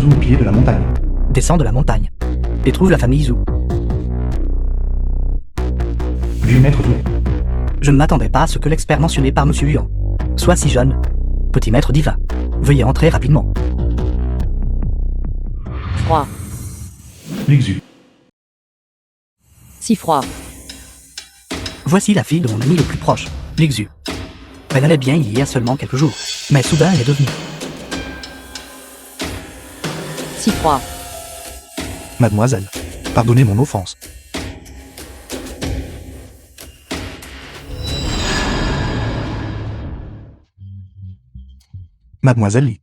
Zhu au pied de la montagne. Descends de la montagne. Et trouve la famille Zhu. Vieux maître Zhu. Je ne m'attendais pas à ce que l'expert mentionné par Monsieur Yuan soit si jeune. Petit maître divin. Veuillez entrer rapidement. Froid. Lixu. Si froid. Voici la fille de mon ami le plus proche, Lixu. Elle allait bien il y a seulement quelques jours, mais soudain elle est devenue. Si froid. Mademoiselle, pardonnez mon offense. Mademoiselle Li.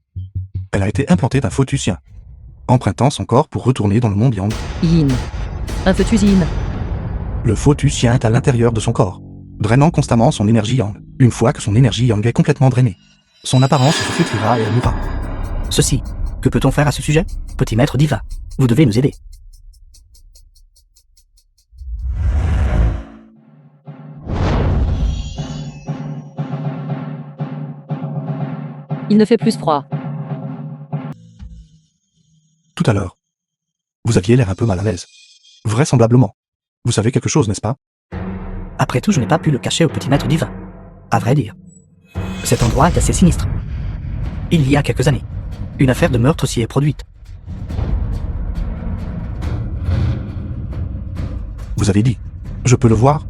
Elle a été implantée d'un foetusien, empruntant son corps pour retourner dans le monde Yang. Yin. Un foetus yin. Le foetusien est à l'intérieur de son corps, drainant constamment son énergie Yang. Une fois que son énergie Yang est complètement drainée, son apparence se flétrira et elle mourra. Ceci, que peut-on faire à ce sujet? Petit maître divin, vous devez nous aider. Il ne fait plus froid. Tout à l'heure, vous aviez l'air un peu mal à l'aise. Vraisemblablement. Vous savez quelque chose, n'est-ce pas? Après tout, je n'ai pas pu le cacher au petit maître divin. À vrai dire. Cet endroit est assez sinistre. Il y a quelques années, une affaire de meurtre s'y est produite. Vous avez dit, je peux le voir?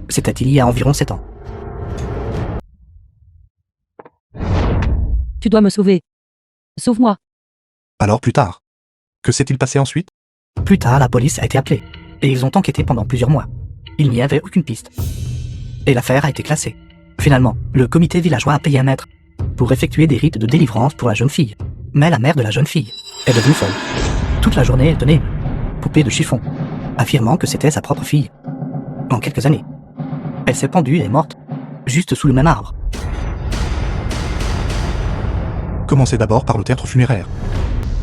C'était il y a environ 7 ans. Tu dois me sauver. Sauve-moi. Alors plus tard. Que s'est-il passé ensuite? Plus tard, la police a été appelée, et ils ont enquêté pendant plusieurs mois. Il n'y avait aucune piste. Et l'affaire a été classée. Finalement, le comité villageois a payé un maître pour effectuer des rites de délivrance pour la jeune fille. Mais la mère de la jeune fille est devenue folle. Toute la journée, elle tenait une poupée de chiffon, affirmant que c'était sa propre fille. En quelques années, elle s'est pendue et est morte, juste sous le même arbre. Commencez d'abord par le théâtre funéraire.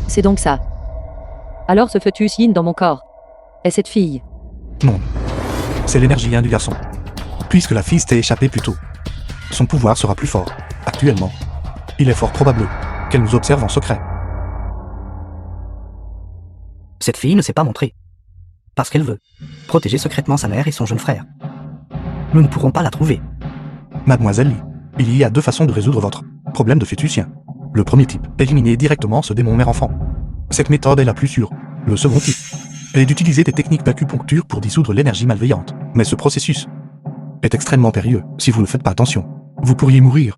C'est donc ça. Alors ce foetus yin dans mon corps. Est cette fille. Non. C'est l'énergie Yin du garçon. Puisque la fille s'est échappée plus tôt, son pouvoir sera plus fort. Actuellement, il est fort probable qu'elle nous observe en secret. Cette fille ne s'est pas montrée. Parce qu'elle veut protéger secrètement sa mère et son jeune frère. Nous ne pourrons pas la trouver. Mademoiselle Li, il y a deux façons de résoudre votre problème de fœtusien. Le premier type, éliminer directement ce démon mère-enfant. Cette méthode est la plus sûre. Le second type est d'utiliser des techniques d'acupuncture pour dissoudre l'énergie malveillante. Mais ce processus est extrêmement périlleux. Si vous ne faites pas attention, vous pourriez mourir.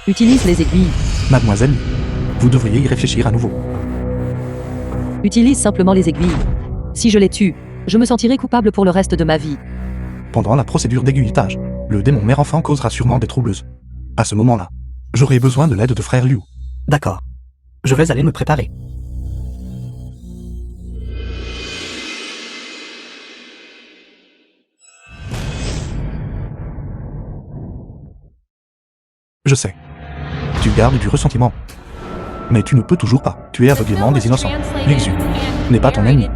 Utilise les aiguilles. Mademoiselle Li, vous devriez y réfléchir à nouveau. Utilise simplement les aiguilles. Si je les tue, je me sentirai coupable pour le reste de ma vie. Pendant la procédure d'aiguilletage, le démon mère-enfant causera sûrement des troubles. À ce moment-là, j'aurai besoin de l'aide de frère Liu. D'accord. Je vais aller me préparer. Je sais. Tu gardes du ressentiment. Mais tu ne peux toujours pas tuer aveuglément des innocents. Lixu n'est pas ton ennemi.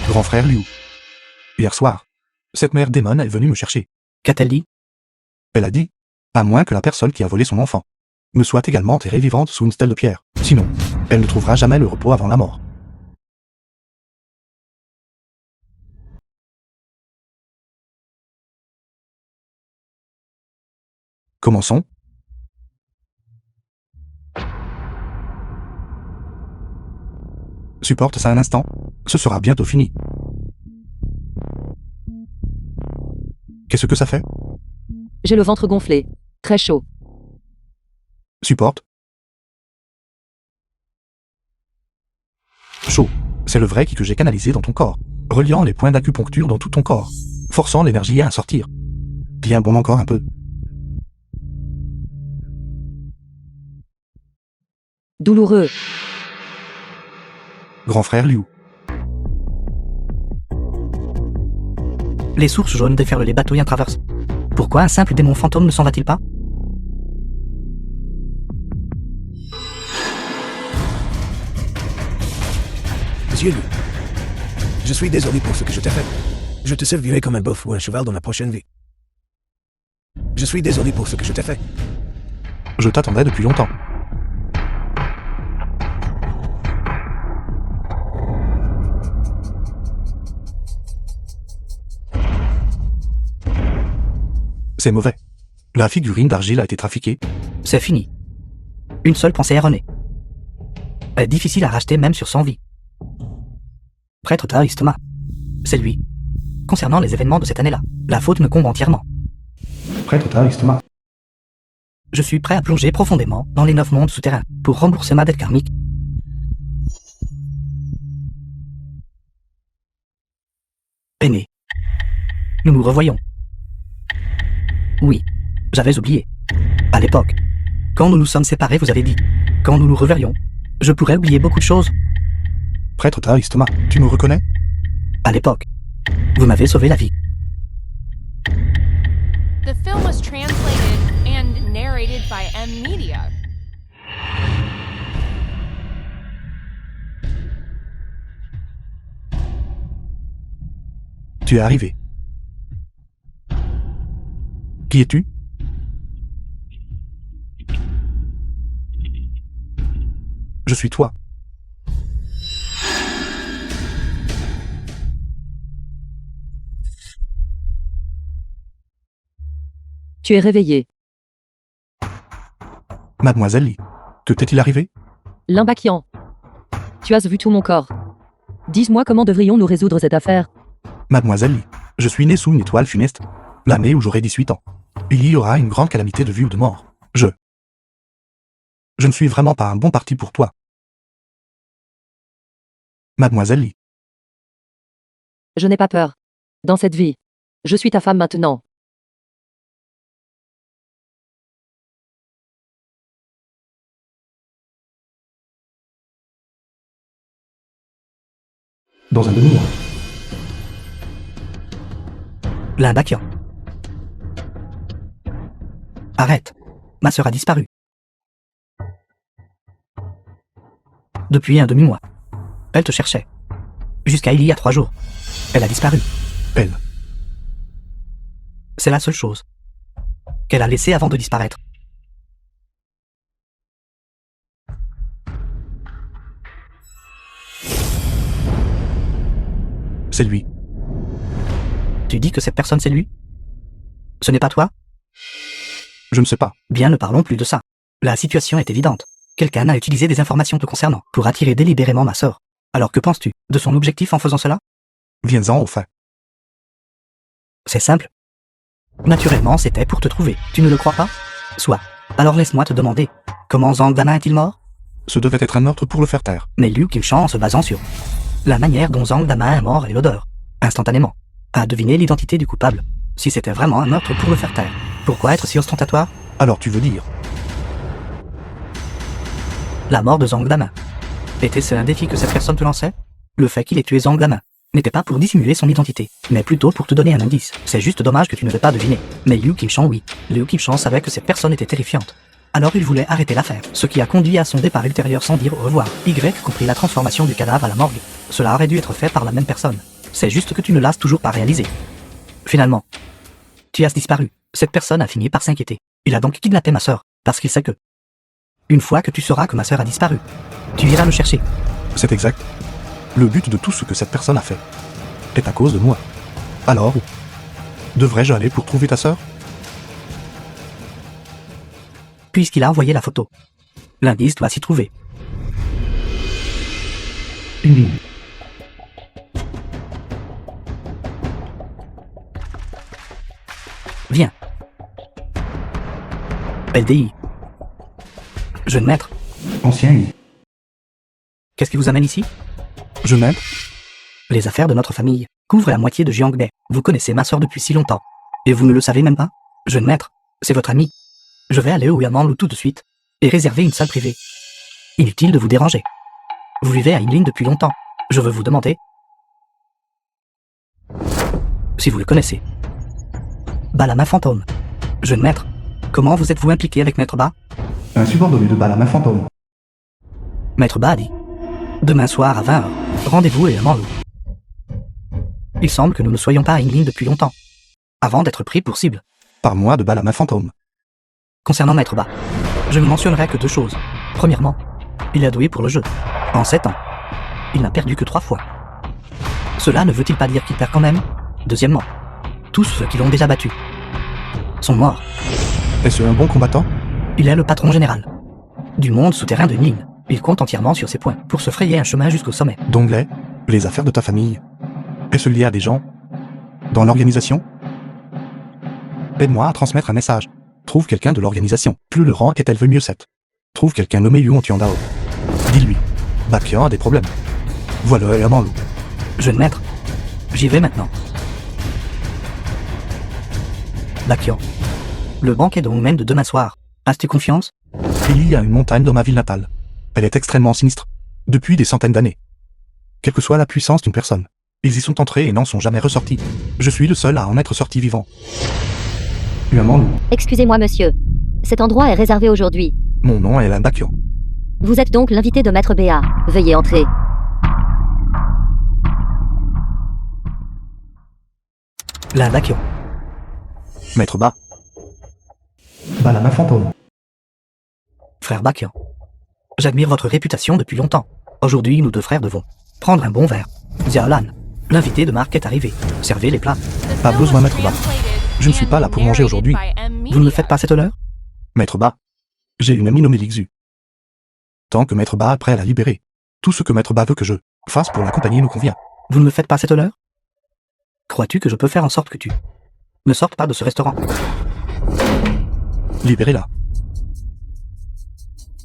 Grand frère Liu. Hier soir, cette mère démon est venue me chercher. Qu'a-t-elle dit? Elle a dit, à moins que la personne qui a volé son enfant me soit également enterrée vivante sous une stèle de pierre. Sinon, elle ne trouvera jamais le repos avant la mort. Commençons. Supporte ça un instant, ce sera bientôt fini. Qu'est-ce que ça fait? J'ai le ventre gonflé. Très chaud. Supporte. Chaud, c'est le vrai ki que j'ai canalisé dans ton corps, reliant les points d'acupuncture dans tout ton corps, forçant l'énergie à sortir. Bien bon encore un peu. Douloureux. Grand frère Liu. Les sources jaunes déferlent les bateaux traversent. Pourquoi un simple démon fantôme ne s'en va-t-il pas? Monsieur Liu, je suis désolé pour ce que je t'ai fait. Je te servirai comme un bœuf ou un cheval dans la prochaine vie. Je suis désolé pour ce que je t'ai fait. Je t'attendais depuis longtemps. C'est mauvais. La figurine d'argile a été trafiquée. C'est fini. Une seule pensée erronée. Elle est difficile à racheter même sur 100 vies. Prêtre Taoïste Thomas. C'est lui. Concernant les événements de cette année-là, la faute me comble entièrement. Prêtre Taoïste Thomas. Je suis prêt à plonger profondément dans les 9 mondes souterrains pour rembourser ma dette karmique. Aîné. Nous nous revoyons. Oui, j'avais oublié. À l'époque, quand nous nous sommes séparés, vous avez dit, quand nous nous reverrions, je pourrais oublier beaucoup de choses. Prêtre Taoïste Thomas, tu me reconnais? À l'époque, vous m'avez sauvé la vie. The film was translated and narrated by M Media. Tu es arrivé. Qui es-tu? Je suis toi. Tu es réveillé. Mademoiselle Lee, que t'est-il arrivé? Limbakian. Tu as vu tout mon corps. Dis-moi comment devrions-nous résoudre cette affaire? Mademoiselle Lee, je suis né sous une étoile funeste, l'année où j'aurai 18 ans. Il y aura une grande calamité de vie ou de mort. Je ne suis vraiment pas un bon parti pour toi. Mademoiselle Lee, Je n'ai pas peur. Dans cette vie. Je suis ta femme maintenant. dans un demi-mois. Limbakian. Arrête. Ma sœur a disparu. Depuis un demi-mois. Elle te cherchait. Jusqu'à il y a 3 jours. Elle a disparu. Elle. C'est la seule chose qu'elle a laissée avant de disparaître. C'est lui. Tu dis que cette personne c'est lui? Ce n'est pas toi? Je ne sais pas. Bien, ne parlons plus de ça. La situation est évidente. Quelqu'un a utilisé des informations te concernant pour attirer délibérément ma sœur. Alors que penses-tu de son objectif en faisant cela? Viens-en au fait. C'est simple. Naturellement, c'était pour te trouver. Tu ne le crois pas? Soit. Alors laisse-moi te demander. Comment Zhang Dama est-il mort? Ce devait être un meurtre pour le faire taire. Mais Liu Qingshang en se basant sur la manière dont Zhang Dama est mort et l'odeur, instantanément, a deviné l'identité du coupable. Si c'était vraiment un meurtre pour le faire taire, pourquoi être si ostentatoire? Alors tu veux dire? La mort de Zhang Dama. Était-ce un défi que cette personne te lançait? Le fait qu'il ait tué Zhang Dama n'était pas pour dissimuler son identité, mais plutôt pour te donner un indice. C'est juste dommage que tu ne l'aies pas deviné. Mais Liu Qingshang, oui. Liu Qingshang savait que cette personne était terrifiante. Alors il voulait arrêter l'affaire, ce qui a conduit à son départ ultérieur sans dire au revoir. Y compris la transformation du cadavre à la morgue. Cela aurait dû être fait par la même personne. C'est juste que tu ne l'as toujours pas réalisé. Finalement, tu as disparu. Cette personne a fini par s'inquiéter. Il a donc kidnappé ma sœur, parce qu'il sait que, une fois que tu sauras que ma sœur a disparu, tu iras me chercher. C'est exact. Le but de tout ce que cette personne a fait est à cause de moi. Alors, devrais-je aller pour trouver ta sœur? Puisqu'il a envoyé la photo, l'indice doit s'y trouver. Une ligne. Viens. LDI. Jeune maître, Ancien lit. qu'est-ce qui vous amène ici? Je m'aime. Les affaires de notre famille couvrent la moitié de Jiangbei. Vous connaissez ma sœur depuis si longtemps. Et vous ne le savez même pas? Jeune maître, c'est votre ami. Je vais aller au Yamanlu tout de suite et réserver une salle privée. Inutile de vous déranger. Vous vivez à Yinlin depuis longtemps. Je veux vous demander si vous le connaissez. Ba la main fantôme. Jeune maître, comment vous êtes-vous impliqué avec Maître Ba? Un subordonné de Balama fantôme. Maître Ba a dit demain soir à 20h, rendez-vous au Yamanlu. Il semble que nous ne soyons pas à Yinlin depuis longtemps, avant d'être pris pour cible. Parle-moi de Bas-la-Main fantôme. Concernant Maître Ba, je ne mentionnerai que 2 choses. Premièrement, il a doué pour le jeu. En 7 ans, il n'a perdu que 3 fois. Cela ne veut-il pas dire qu'il perd quand même? Deuxièmement, tous ceux qui l'ont déjà battu sont morts. Est-ce un bon combattant? Il est le patron général du monde souterrain de Yin. Il compte entièrement sur ses points pour se frayer un chemin jusqu'au sommet. Donglet, les affaires de ta famille. Est-ce lié à des gens dans l'organisation? Aide-moi à transmettre un message. Trouve quelqu'un de l'organisation. Plus le rang est élevé, mieux c'est. Trouve quelqu'un nommé Yuan Tiandao. Dis-lui. Bakian a des problèmes. Voilà un loup. Jeune maître, j'y vais maintenant. Bakian, le banquet de Hongmen de demain soir. As-tu confiance? Il y a une montagne dans ma ville natale. Elle est extrêmement sinistre. Depuis des centaines d'années. Quelle que soit la puissance d'une personne, ils y sont entrés et n'en sont jamais ressortis. Je suis le seul à en être sorti vivant. Loup. Excusez-moi, monsieur. Cet endroit est réservé aujourd'hui. Mon nom est Alain Bakian. Vous êtes donc l'invité de Maître Béa. Veuillez entrer. La Bakian. Maître Ba. Bas-la-Main fantôme. Frère Bakian. J'admire votre réputation depuis longtemps. Aujourd'hui, nous 2 frères devons prendre un bon verre. Ziaolan, l'invité de Marc est arrivé. Servez les plats. Pas besoin, Maître Ba. Je ne suis pas là pour manger aujourd'hui. Vous ne le faites pas cette heure? Maître Ba. J'ai une amie nommée Lixu. Tant que Maître Ba est prêt à la libérer, tout ce que Maître Ba veut que je fasse pour l'accompagner nous convient. Vous ne le faites pas cette heure? Crois-tu que je peux faire en sorte que tu ne sortes pas de ce restaurant? Libérez-la.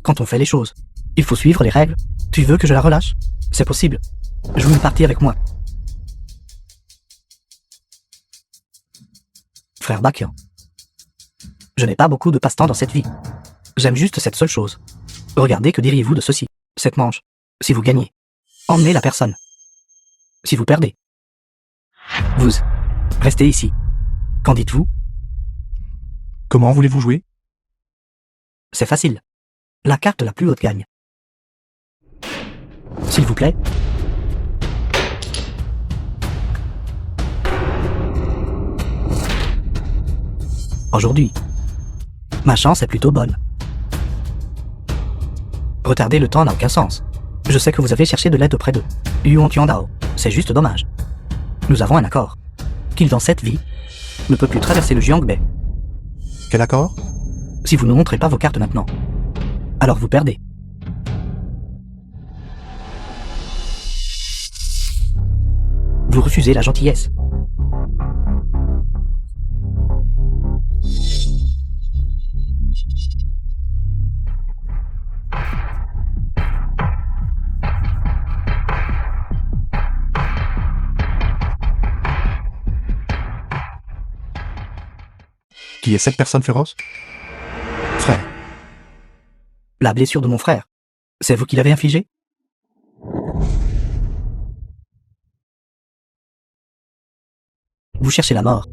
Quand on fait les choses, il faut suivre les règles. Tu veux que je la relâche? C'est possible. Je veux une partie avec moi. Frère Bakian. Je n'ai pas beaucoup de passe-temps dans cette vie. J'aime juste cette seule chose. Regardez, que diriez-vous de ceci? Cette manche. Si vous gagnez, emmenez la personne. Si vous perdez, vous restez ici. Qu'en dites-vous? Comment voulez-vous jouer? C'est facile. La carte la plus haute gagne. S'il vous plaît. Aujourd'hui, ma chance est plutôt bonne. Retarder le temps n'a aucun sens. Je sais que vous avez cherché de l'aide auprès de Yuan Tiandao. C'est juste dommage. Nous avons un accord. Qu'il dans cette vie ne peut plus traverser le Jiangbai. Quel accord? Si vous ne montrez pas vos cartes maintenant, alors vous perdez. Vous refusez la gentillesse. Qui est cette personne féroce? Frère. La blessure de mon frère, c'est vous qui l'avez infligée? Vous cherchez la mort.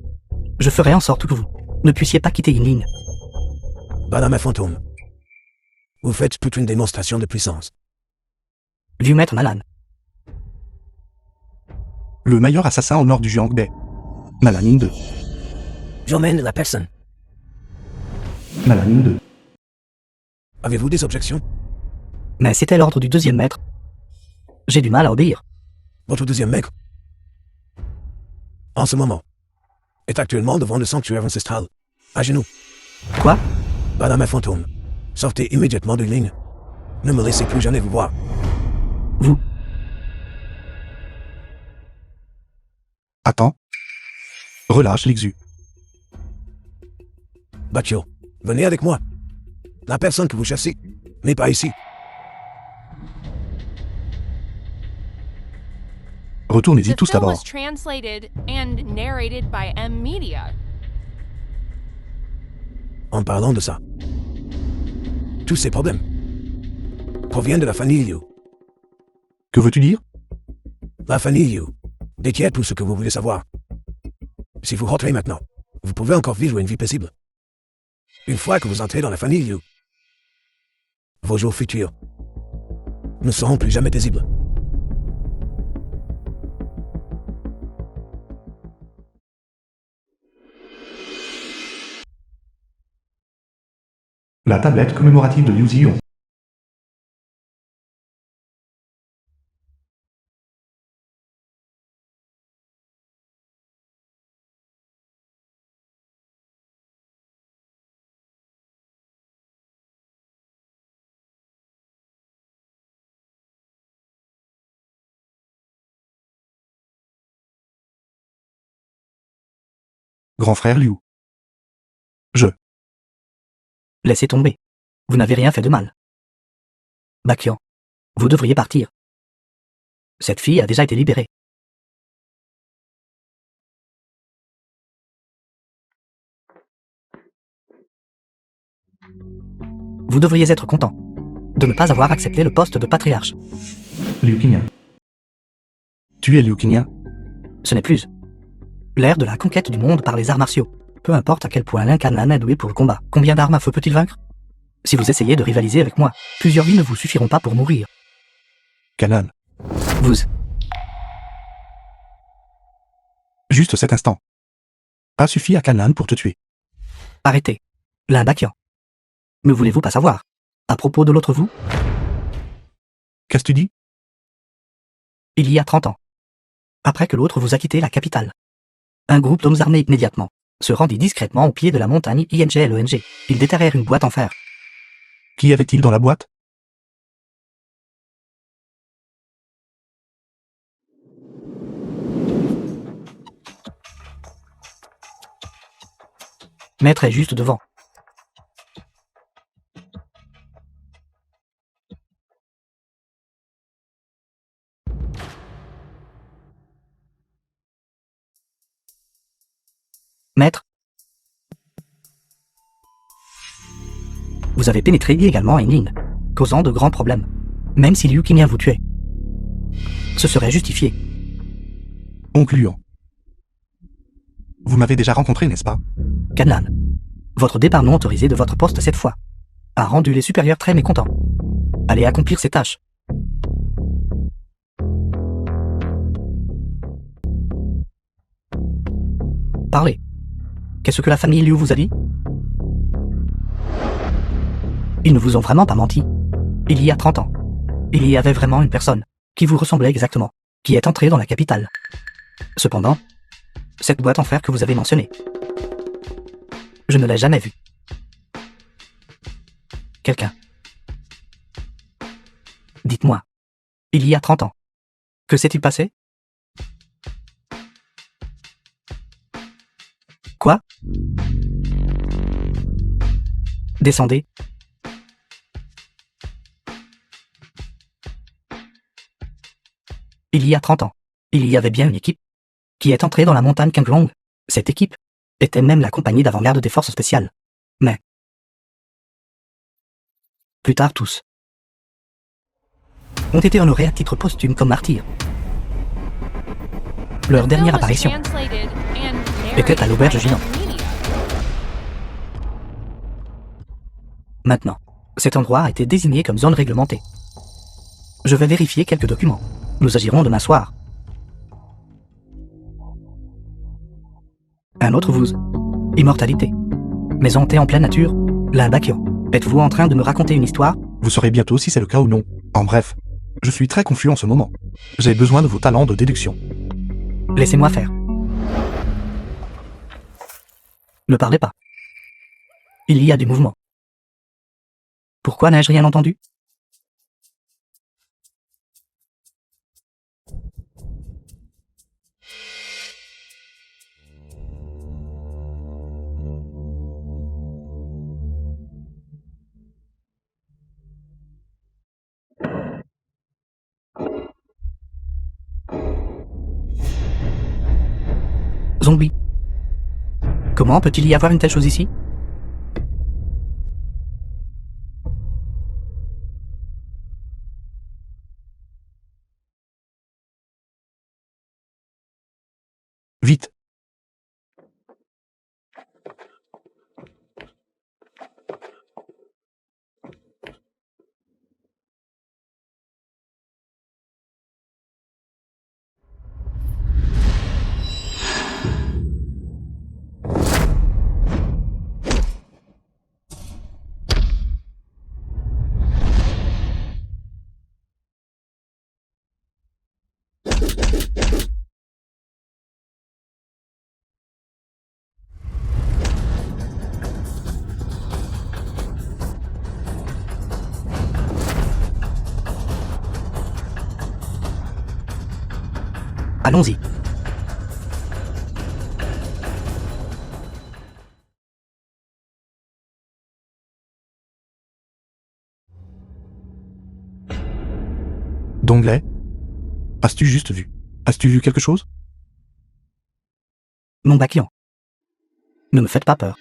Je ferai en sorte que vous ne puissiez pas quitter Yinlin. Bas-la-Main fantôme. Vous faites toute une démonstration de puissance. Vieux maître Malan. Le meilleur assassin au nord du Jiangbai. Malanin 2. J'emmène la personne. Malanin 2. Avez-vous des objections? Mais c'était l'ordre du deuxième maître. J'ai du mal à obéir. Votre deuxième maître, en ce moment, est actuellement devant le sanctuaire ancestral, à genoux. Quoi? Bas-la-Main fantôme. Sortez immédiatement de ligne. Ne me laissez plus jamais vous voir. Vous? Attends. Relâche Lixu. Bakio, venez avec moi. La personne que vous chassez n'est pas ici. Retournez-y The tous film d'abord. was translated and narrated by M Media. En parlant de ça, tous ces problèmes proviennent de la famille Liu. Que veux-tu dire? La famille Liu détient tout ce que vous voulez savoir. Si vous rentrez maintenant, vous pouvez encore vivre une vie paisible. Une fois que vous entrez dans la famille Liu, vos jours futurs ne seront plus jamais paisibles. La tablette commémorative de Liu Ziyong. Grand frère Liu. Laissez tomber. Vous n'avez rien fait de mal. Bakian, vous devriez partir. Cette fille a déjà été libérée. Vous devriez être content de ne pas avoir accepté le poste de patriarche. Liu Qingyan. Tu es Liu Qingyan? Ce n'est plus l'ère de la conquête du monde par les arts martiaux. Peu importe à quel point Lin Canlan est doué pour le combat, combien d'armes à feu peut-il vaincre? Si vous essayez de rivaliser avec moi, plusieurs vies ne vous suffiront pas pour mourir. Canaan. Vous, Juste cet instant. A suffi à Canaan pour te tuer. arrêtez. Lin Bakian. Ne voulez-vous pas savoir? À propos de l'autre vous, Qu'est-ce que tu dis? il y a 30 ans. Après que l'autre vous a quitté la capitale. Un groupe d'hommes armés immédiatement se rendit discrètement au pied de la montagne INGLENG. Ils déterrèrent une boîte en fer. Qui avait-il dans la boîte? Maître est juste devant. Maître, vous avez pénétré illégalement à Yinlin, causant de grands problèmes. Même si Liu Qingyan vous tuait, ce serait justifié. Concluant. Vous m'avez déjà rencontré, n'est-ce pas? Canlan, votre départ non autorisé de votre poste cette fois a rendu les supérieurs très mécontents. Allez accomplir ces tâches. Parlez. Qu'est-ce que la famille Liu vous a dit? Ils ne vous ont vraiment pas menti. Il y a 30 ans, il y avait vraiment une personne qui vous ressemblait exactement, qui est entrée dans la capitale. Cependant, cette boîte en fer que vous avez mentionnée, je ne l'ai jamais vue. Quelqu'un. Dites-moi, il y a 30 ans, que s'est-il passé? Quoi? Descendez. Il y a 30 ans, il y avait bien une équipe qui est entrée dans la montagne Qinglong. Cette équipe était même la compagnie d'avant-garde des forces spéciales. Mais plus tard, tous ont été honorés à titre posthume comme martyrs. Leur The dernière film was apparition translated and était à narrated l'auberge by Ginan. M Media. Maintenant, cet endroit a été désigné comme zone réglementée. Je vais vérifier quelques documents. Nous agirons demain soir. Un autre vous. Immortalité. Mais hanté en pleine nature. Lin Bakian. Êtes-vous en train de me raconter une histoire? Vous saurez bientôt si c'est le cas ou non. En bref, je suis très confus en ce moment. J'ai besoin de vos talents de déduction. Laissez-moi faire. Ne parlez pas. Il y a du mouvement. Pourquoi n'ai-je rien entendu? Zombie. Comment peut-il y avoir une telle chose ici? Vite. Allons-y. D'onglet. As-tu juste vu? As-tu vu quelque chose? Mon bas client. Ne me faites pas peur.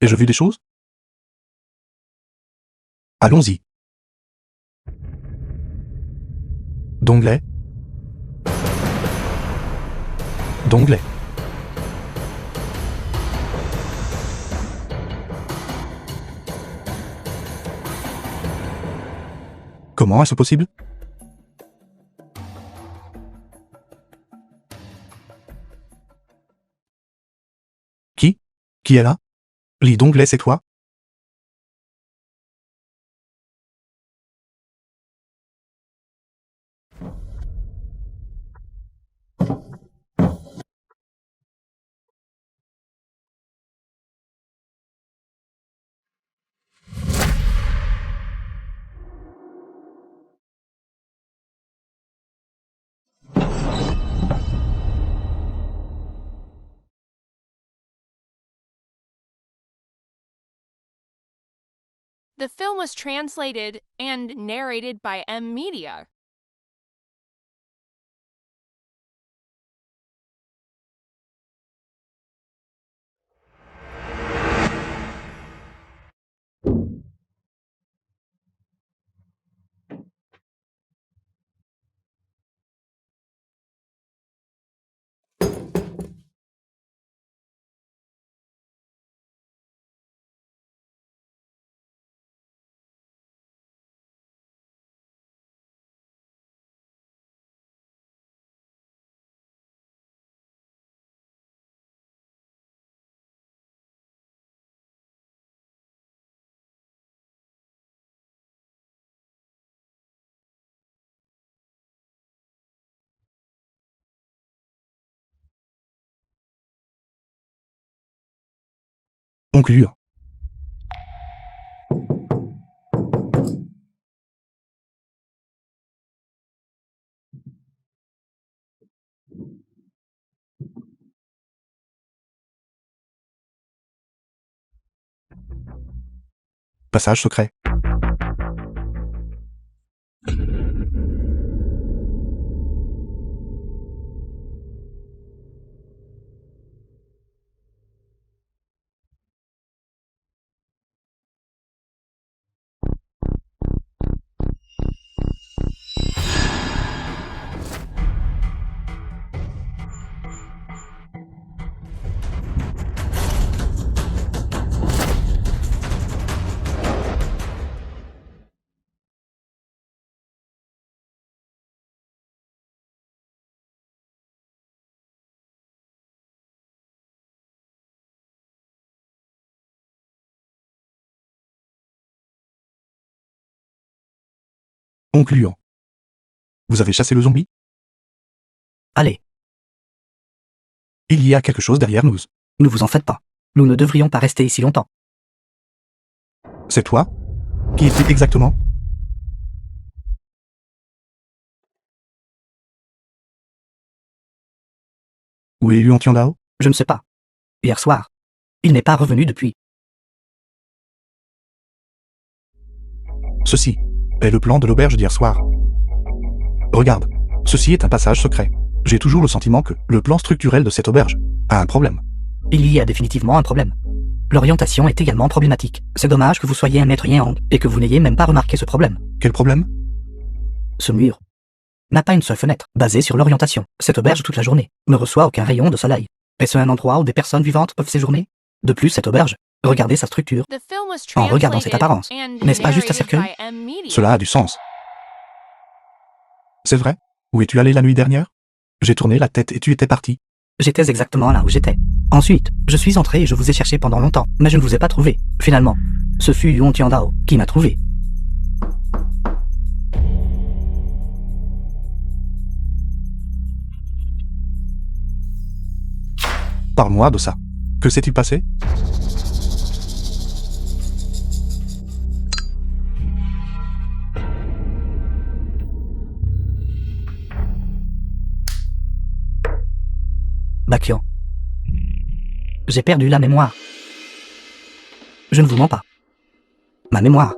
Ai-je vu des choses? Allons-y. D'onglet. D'onglet. Comment est-ce possible? Qui? Qui est là? Lis d'onglet, c'est toi? The film was translated and narrated by M Media. Conclure. Passage secret. Concluant. Vous avez chassé le zombie? Allez, Il y a quelque chose derrière nous. ne vous en faites pas. Nous ne devrions pas rester ici longtemps. C'est toi? Qui es-tu exactement? Où est Yuan Tiandao? Je ne sais pas. Hier soir. Il n'est pas revenu depuis. Ceci est le plan de l'auberge d'hier soir. Regarde, ceci est un passage secret. J'ai toujours le sentiment que le plan structurel de cette auberge a un problème. Il y a définitivement un problème. L'orientation est également problématique. C'est dommage que vous soyez un maître Yang et que vous n'ayez même pas remarqué ce problème. Quel problème? Ce mur n'a pas une seule fenêtre, basée sur l'orientation. Cette auberge toute la journée ne reçoit aucun rayon de soleil. Est-ce un endroit où des personnes vivantes peuvent séjourner? De plus, cette auberge, regardez sa structure. The film was En regardant cette apparence, translated and n'est-ce pas juste un narrated cercueil? by M Media. Cela a du sens. C'est vrai? Où es-tu allé la nuit dernière? J'ai tourné la tête et tu étais parti. J'étais exactement là où j'étais. Ensuite, je suis entré et je vous ai cherché pendant longtemps, mais je ne vous ai pas trouvé. Finalement, ce fut Yuan Tiandao qui m'a trouvé. Parle-moi de ça. Que s'est-il passé? Bakian. J'ai perdu la mémoire. Je ne vous mens pas. Ma mémoire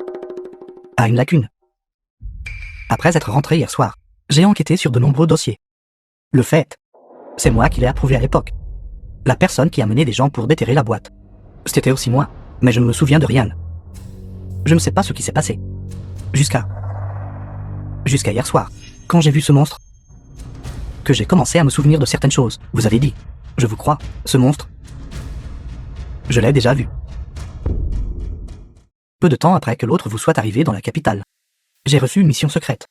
a une lacune. Après être rentré hier soir, j'ai enquêté sur de nombreux dossiers. Le fait, c'est moi qui l'ai approuvé à l'époque. La personne qui a mené des gens pour déterrer la boîte. C'était aussi moi, mais je ne me souviens de rien. Je ne sais pas ce qui s'est passé. Jusqu'à hier soir, quand j'ai vu ce monstre, que j'ai commencé à me souvenir de certaines choses. Vous avez dit, je vous crois, ce monstre. Je l'ai déjà vu. Peu de temps après que l'autre vous soit arrivé dans la capitale, j'ai reçu une mission secrète.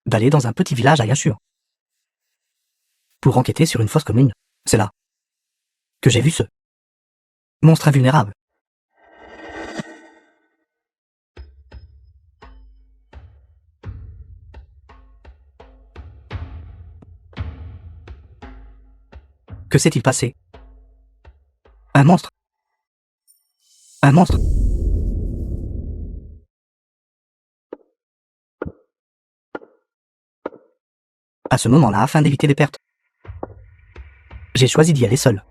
D'aller dans un petit village à Yashur. Pour enquêter sur une fosse commune. C'est là que j'ai vu ce monstre invulnérable. Que s'est-il passé? Un monstre. Un monstre. À ce moment-là, afin d'éviter des pertes, j'ai choisi d'y aller seul.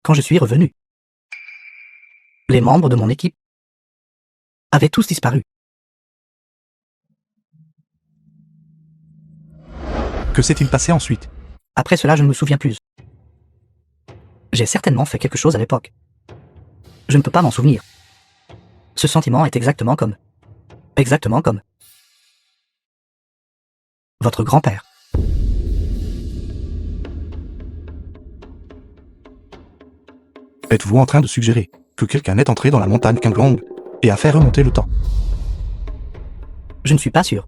Quand je suis revenu, les membres de mon équipe avaient tous disparu. Que s'est-il passé ensuite? Après cela, je ne me souviens plus. J'ai certainement fait quelque chose à l'époque. Je ne peux pas m'en souvenir. Ce sentiment est exactement comme votre grand-père. Êtes-vous en train de suggérer que quelqu'un est entré dans la montagne Kanglong et a fait remonter le temps? Je ne suis pas sûr.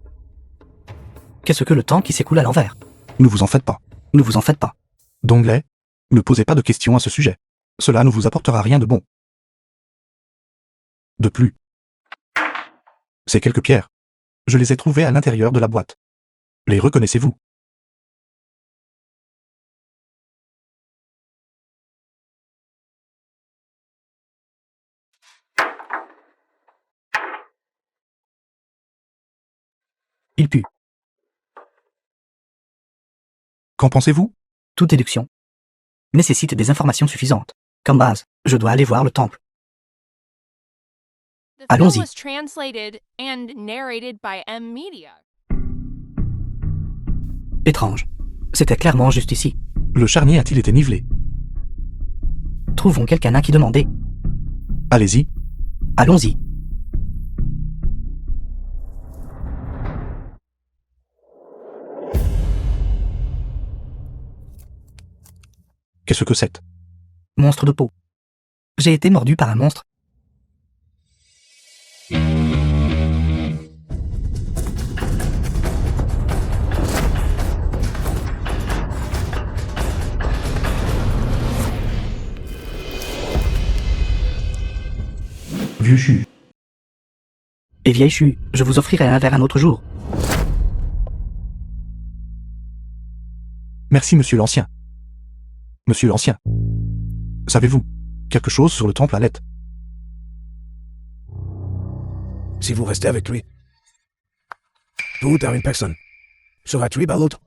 Qu'est-ce que le temps qui s'écoule à l'envers? Ne vous en faites pas. Ne vous en faites pas. Dongley, ne posez pas de questions à ce sujet. Cela ne vous apportera rien de bon. De plus, ces quelques pierres, je les ai trouvées à l'intérieur de la boîte. Les reconnaissez-vous? Il pue. Qu'en pensez-vous? Toute déduction nécessite des informations suffisantes. Comme base, je dois aller voir le temple. The film Allons-y. was translated and narrated by M Media. Étrange. C'était clairement juste ici. Le charnier a-t-il été nivelé? Trouvons quelqu'un à qui demander. Allez-y. Allons-y. Qu'est-ce que c'est? Monstre de peau. J'ai été mordu par un monstre. Vieux chu. Et vieille chu, je vous offrirai un verre un autre jour. Merci, monsieur l'ancien. Monsieur l'ancien. Savez-vous quelque chose sur le temple à Lett? Si vous restez avec lui, tout ou tard une personne sera tuée par l'autre.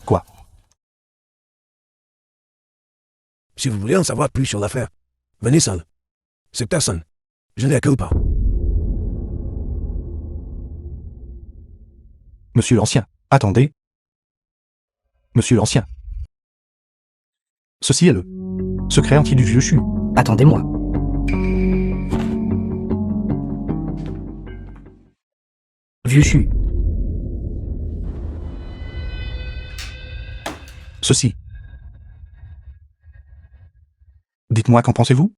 Quoi? Si vous voulez en savoir plus sur l'affaire, venez seul. Cette personne, je ne la connais pas. Monsieur l'ancien, attendez. Monsieur l'ancien. Ceci est le secret entier du vieux chu. Attendez-moi. Vieux chu. Ceci. Dites-moi, qu'en pensez-vous?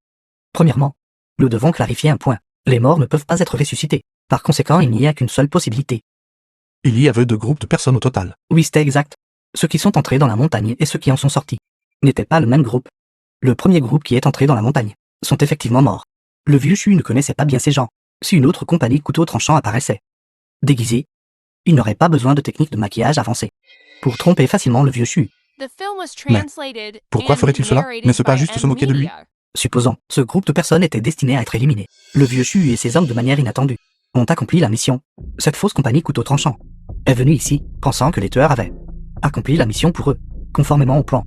Premièrement, nous devons clarifier un point. Les morts ne peuvent pas être ressuscités. Par conséquent, il n'y a qu'une seule possibilité. Il y avait 2 groupes de personnes au total. Oui, c'était exact. Ceux qui sont entrés dans la montagne et ceux qui en sont sortis n'étaient pas le même groupe. Le premier groupe qui est entré dans la montagne sont effectivement morts. Le vieux Chu ne connaissait pas bien ces gens. Si une autre compagnie couteau tranchant apparaissait, déguisée, il n'aurait pas besoin de techniques de maquillage avancées pour tromper facilement le vieux Chu. The film was translated pourquoi and ferait-il cela? narrated N'est-ce pas by juste se moquer de lui? M-Media. Supposons, ce groupe de personnes était destiné à être éliminé. Le vieux Chu et ses hommes, de manière inattendue, ont accompli la mission. Cette fausse compagnie couteau tranchant est venue ici, pensant que les tueurs avaient accompli la mission pour eux, conformément au plan.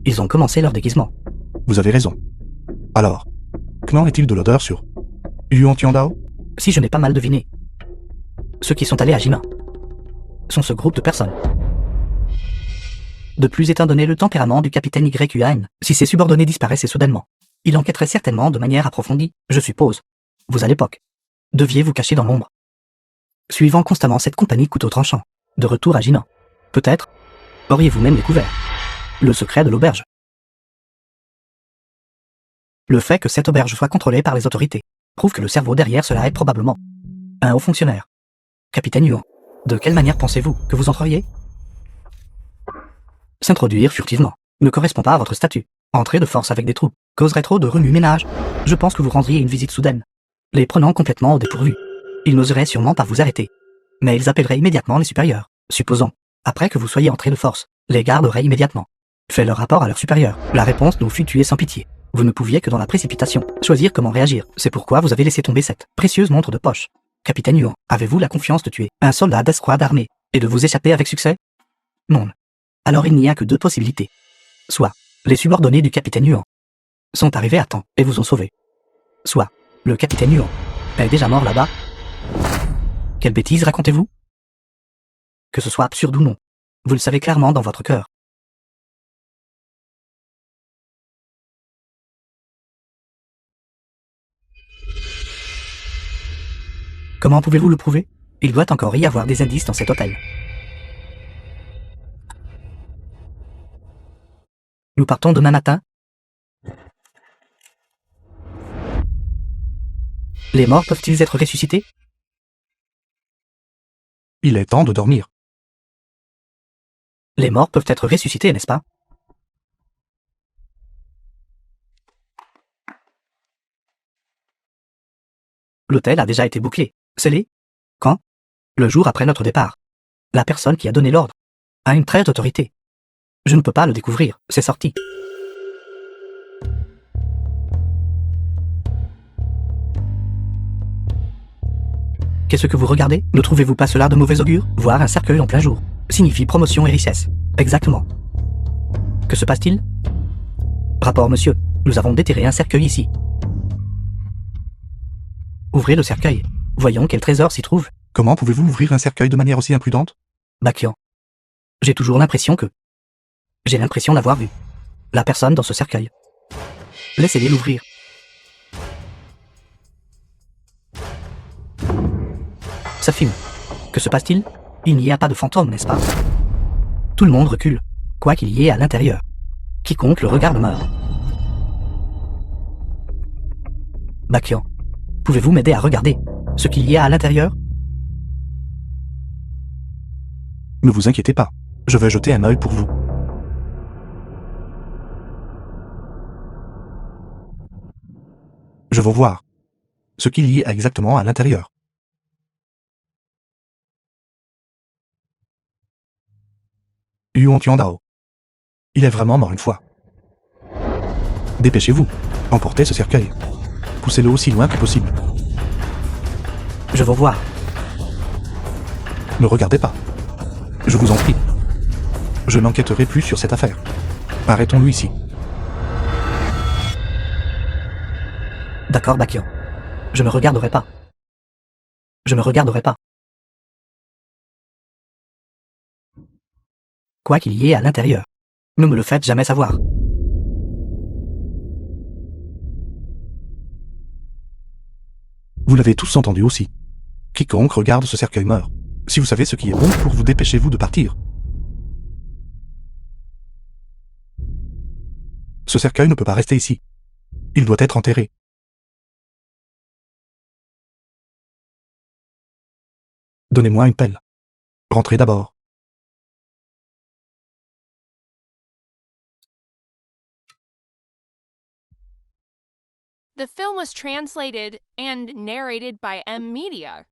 Ils ont commencé leur déguisement. Vous avez raison. Alors, qu'en est-il de l'odeur sur Yuan Tiandao? Si je n'ai pas mal deviné, ceux qui sont allés à Jima sont ce groupe de personnes. De plus, étant donné le tempérament du capitaine YUAN, si ses subordonnés disparaissaient soudainement, il enquêterait certainement de manière approfondie, je suppose. Vous, à l'époque, deviez vous cacher dans l'ombre, suivant constamment cette compagnie couteau tranchant, de retour à Jinan. Peut-être auriez-vous même découvert le secret de l'auberge. Le fait que cette auberge soit contrôlée par les autorités prouve que le cerveau derrière cela est probablement un haut fonctionnaire. Capitaine Yuan, de quelle manière pensez-vous que vous entreriez? S'introduire furtivement ne correspond pas à votre statut. Entrer de force avec des troupes causerait trop de remue-ménage. Je pense que vous rendriez une visite soudaine, les prenant complètement au dépourvu. Ils n'oseraient sûrement pas vous arrêter, mais ils appelleraient immédiatement les supérieurs. Supposons, après que vous soyez entré de force, les gardes auraient immédiatement fait leur rapport à leurs supérieurs. La réponse nous fut tuée sans pitié. Vous ne pouviez que dans la précipitation choisir comment réagir. C'est pourquoi vous avez laissé tomber cette précieuse montre de poche. Capitaine Yuan, avez-vous la confiance de tuer un soldat d'escouade armée et de vous échapper avec succès? Non. Alors il n'y a que deux possibilités. Soit les subordonnés du capitaine Yuan sont arrivés à temps et vous ont sauvé. Soit le capitaine Yuan est déjà mort là-bas. Quelle bêtise racontez-vous? Que ce soit absurde ou non, vous le savez clairement dans votre cœur. Comment pouvez-vous le prouver? Il doit encore y avoir des indices dans cet hôtel. Nous partons demain matin. Les morts peuvent-ils être ressuscités? Il est temps de dormir. Les morts peuvent être ressuscités, n'est-ce pas? L'hôtel a déjà été bouclé. Scellé? Quand? Le jour après notre départ. La personne qui a donné l'ordre a une très haute autorité. Je ne peux pas le découvrir, c'est sorti. Qu'est-ce que vous regardez? Ne trouvez-vous pas cela de mauvais augure? Voir un cercueil en plein jour signifie promotion et richesse. Exactement. Que se passe-t-il? Rapport, monsieur. Nous avons déterré un cercueil ici. Ouvrez le cercueil. Voyons quel trésor s'y trouve. Comment pouvez-vous ouvrir un cercueil de manière aussi imprudente? Bakian. J'ai toujours l'impression que... J'ai l'impression d'avoir vu la personne dans ce cercueil. Laissez-les l'ouvrir. Ça filme. Que se passe-t-il? Il n'y a pas de fantôme, n'est-ce pas? Tout le monde recule, quoi qu'il y ait à l'intérieur. Quiconque le regarde meurt. Bakian, pouvez-vous m'aider à regarder ce qu'il y a à l'intérieur? Ne vous inquiétez pas, je vais jeter un œil pour vous. Je veux voir ce qu'il y a exactement à l'intérieur. Yuan Tiandao. Il est vraiment mort une fois. Dépêchez-vous, emportez ce cercueil. Poussez-le aussi loin que possible. Je veux voir. Ne regardez pas. Je vous en prie. Je n'enquêterai plus sur cette affaire. Arrêtons-le ici. D'accord, Bakian. Je ne regarderai pas. Je ne regarderai pas. Quoi qu'il y ait à l'intérieur, ne me le faites jamais savoir. Vous l'avez tous entendu aussi. Quiconque regarde ce cercueil meurt. Si vous savez ce qui est bon pour vous, dépêchez-vous de partir. Ce cercueil ne peut pas rester ici. Il doit être enterré. Donnez-moi une pelle. Rentrez d'abord. The film was translated and narrated by M Media.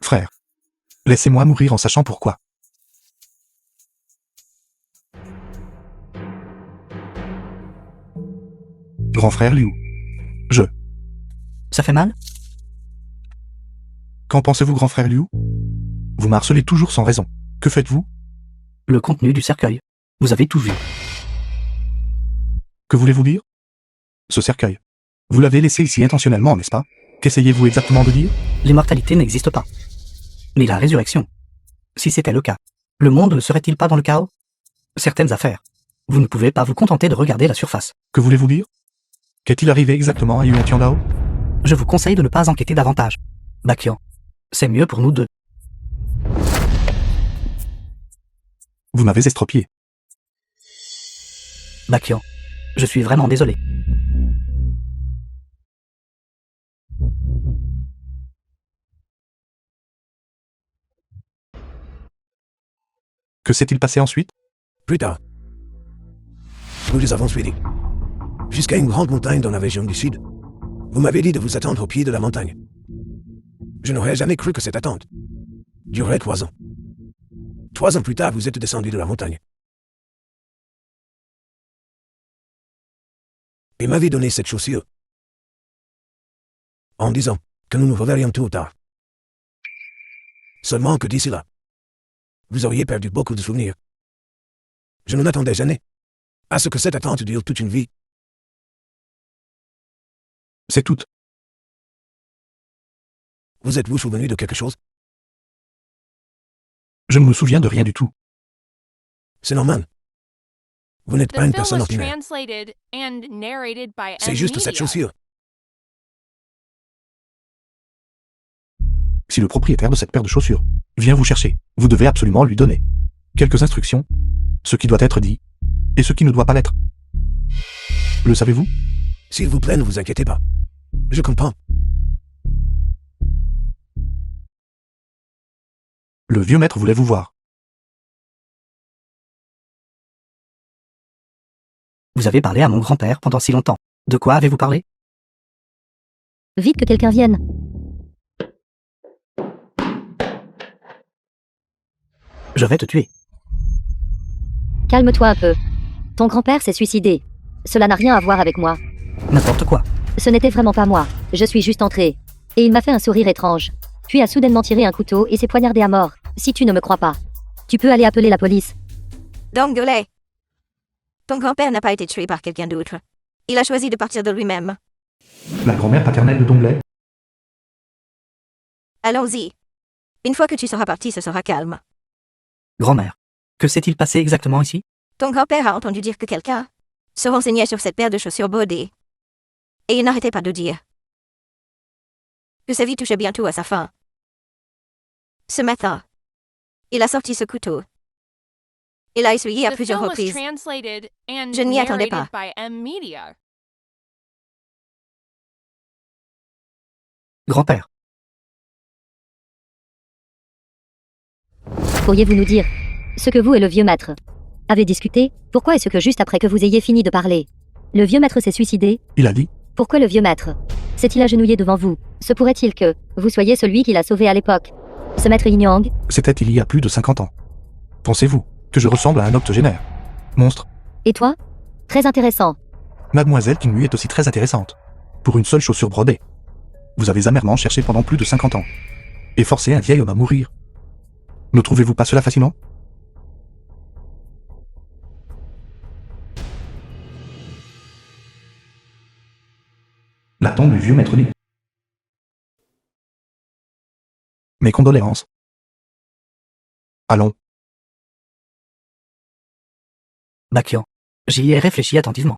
Frère. Laissez-moi mourir en sachant pourquoi. Grand frère Liu. Ça fait mal? Qu'en pensez-vous, grand frère Liu? Vous m'harcelez toujours sans raison. Que faites-vous? Le contenu du cercueil. Vous avez tout vu. Que voulez-vous dire? Ce cercueil. Vous l'avez laissé ici intentionnellement, n'est-ce pas? Qu'essayez-vous exactement de dire? L'immortalité n'existe pas. Mais la résurrection. Si c'était le cas, le monde ne serait-il pas dans le chaos? Certaines affaires. Vous ne pouvez pas vous contenter de regarder la surface. Que voulez-vous dire? Qu'est-il arrivé exactement à Yuan Tiandao? Je vous conseille de ne pas enquêter davantage. Bakian. C'est mieux pour nous deux. Vous m'avez estropié. Bakian. Je suis vraiment désolé. Que s'est-il passé ensuite? Plus tard, nous les avons suivis. Jusqu'à une grande montagne dans la région du sud. Vous m'avez dit de vous attendre au pied de la montagne. Je n'aurais jamais cru que cette attente durerait 3 ans. 3 ans plus tard, vous êtes descendu de la montagne. Et m'avez donné cette chaussure. En disant que nous nous reverrions tôt ou tard. Seulement que d'ici là, vous auriez perdu beaucoup de souvenirs. Je ne m'attendais jamais à ce que cette attente dure toute une vie. C'est tout. Vous êtes-vous souvenu de quelque chose? Je ne me souviens de rien du tout. C'est normal. Vous n'êtes The pas une film personne was ordinaire. translated and narrated by C'est M juste cette Media. chaussure. Si le propriétaire de cette paire de chaussures vient vous chercher, vous devez absolument lui donner quelques instructions, ce qui doit être dit et ce qui ne doit pas l'être. Le savez-vous? S'il vous plaît, ne vous inquiétez pas. Je comprends. Le vieux maître voulait vous voir. Vous avez parlé à mon grand-père pendant si longtemps. De quoi avez-vous parlé? Vite que quelqu'un vienne. Je vais te tuer. Calme-toi un peu. Ton grand-père s'est suicidé. Cela n'a rien à voir avec moi. N'importe quoi. Ce n'était vraiment pas moi. Je suis juste entré. Et il m'a fait un sourire étrange. Puis a soudainement tiré un couteau et s'est poignardé à mort. Si tu ne me crois pas, tu peux aller appeler la police. Dongole. Ton grand-père n'a pas été tué par quelqu'un d'autre. Il a choisi de partir de lui-même. La grand-mère paternelle de Dongley? Allons-y. Une fois que tu seras parti, ce sera calme. Grand-mère. Que s'est-il passé exactement ici? Ton grand-père a entendu dire que quelqu'un se renseignait sur cette paire de chaussures brodées. Et il n'arrêtait pas de dire que sa vie touchait bientôt à sa fin. Ce matin, il a sorti ce couteau. Il l'a essuyé à The plusieurs film was reprises. translated and Je n'y attendais narrated pas. by M Media. Grand-père. Pourriez-vous nous dire ce que vous et le vieux maître avez discuté? Pourquoi est-ce que juste après que vous ayez fini de parler, le vieux maître s'est suicidé? Il a dit. Pourquoi le vieux maître s'est-il agenouillé devant vous? Se pourrait-il que vous soyez celui qui l'a sauvé à l'époque? Ce maître Yin Yang? C'était il y a plus de 50 ans. Pensez-vous que je ressemble à un octogénaire? Monstre. Et toi? Très intéressant. Mademoiselle Kinmu est aussi très intéressante. Pour une seule chaussure brodée. Vous avez amèrement cherché pendant plus de 50 ans. Et forcé un vieil homme à mourir. Ne trouvez-vous pas cela fascinant? La tombe du vieux maître Li. Mes condoléances. Allons. Bakian. J'y ai réfléchi attentivement.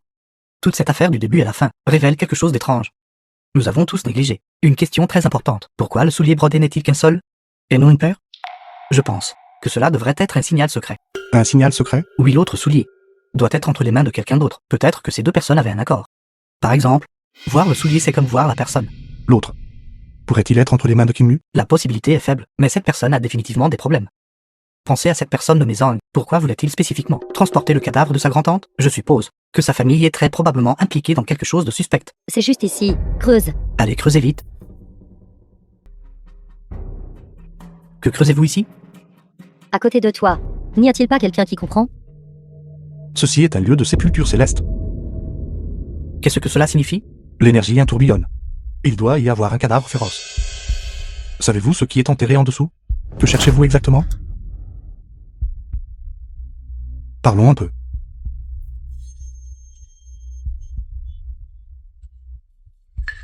Toute cette affaire du début à la fin révèle quelque chose d'étrange. Nous avons tous négligé une question très importante. Pourquoi le soulier brodé n'est-il qu'un seul, et non une paire? Je pense que cela devrait être un signal secret. Un signal secret? Oui, l'autre soulier doit être entre les mains de quelqu'un d'autre. Peut-être que ces deux personnes avaient un accord. Par exemple, voir le soulier c'est comme voir la personne. L'autre. Pourrait-il être entre les mains de Kim Lu? La possibilité est faible, mais cette personne a définitivement des problèmes. Pensez à cette personne nommée Zhang. Pourquoi voulait-il spécifiquement transporter le cadavre de sa grand-tante? Je suppose que sa famille est très probablement impliquée dans quelque chose de suspect. C'est juste ici. Creuse. Allez, creusez vite. Que creusez-vous ici? À côté de toi. N'y a-t-il pas quelqu'un qui comprend? Ceci est un lieu de sépulture céleste. Qu'est-ce que cela signifie? L'énergie en tourbillonne. Il doit y avoir un cadavre féroce. Savez-vous ce qui est enterré en dessous? Que cherchez-vous exactement? Parlons un peu.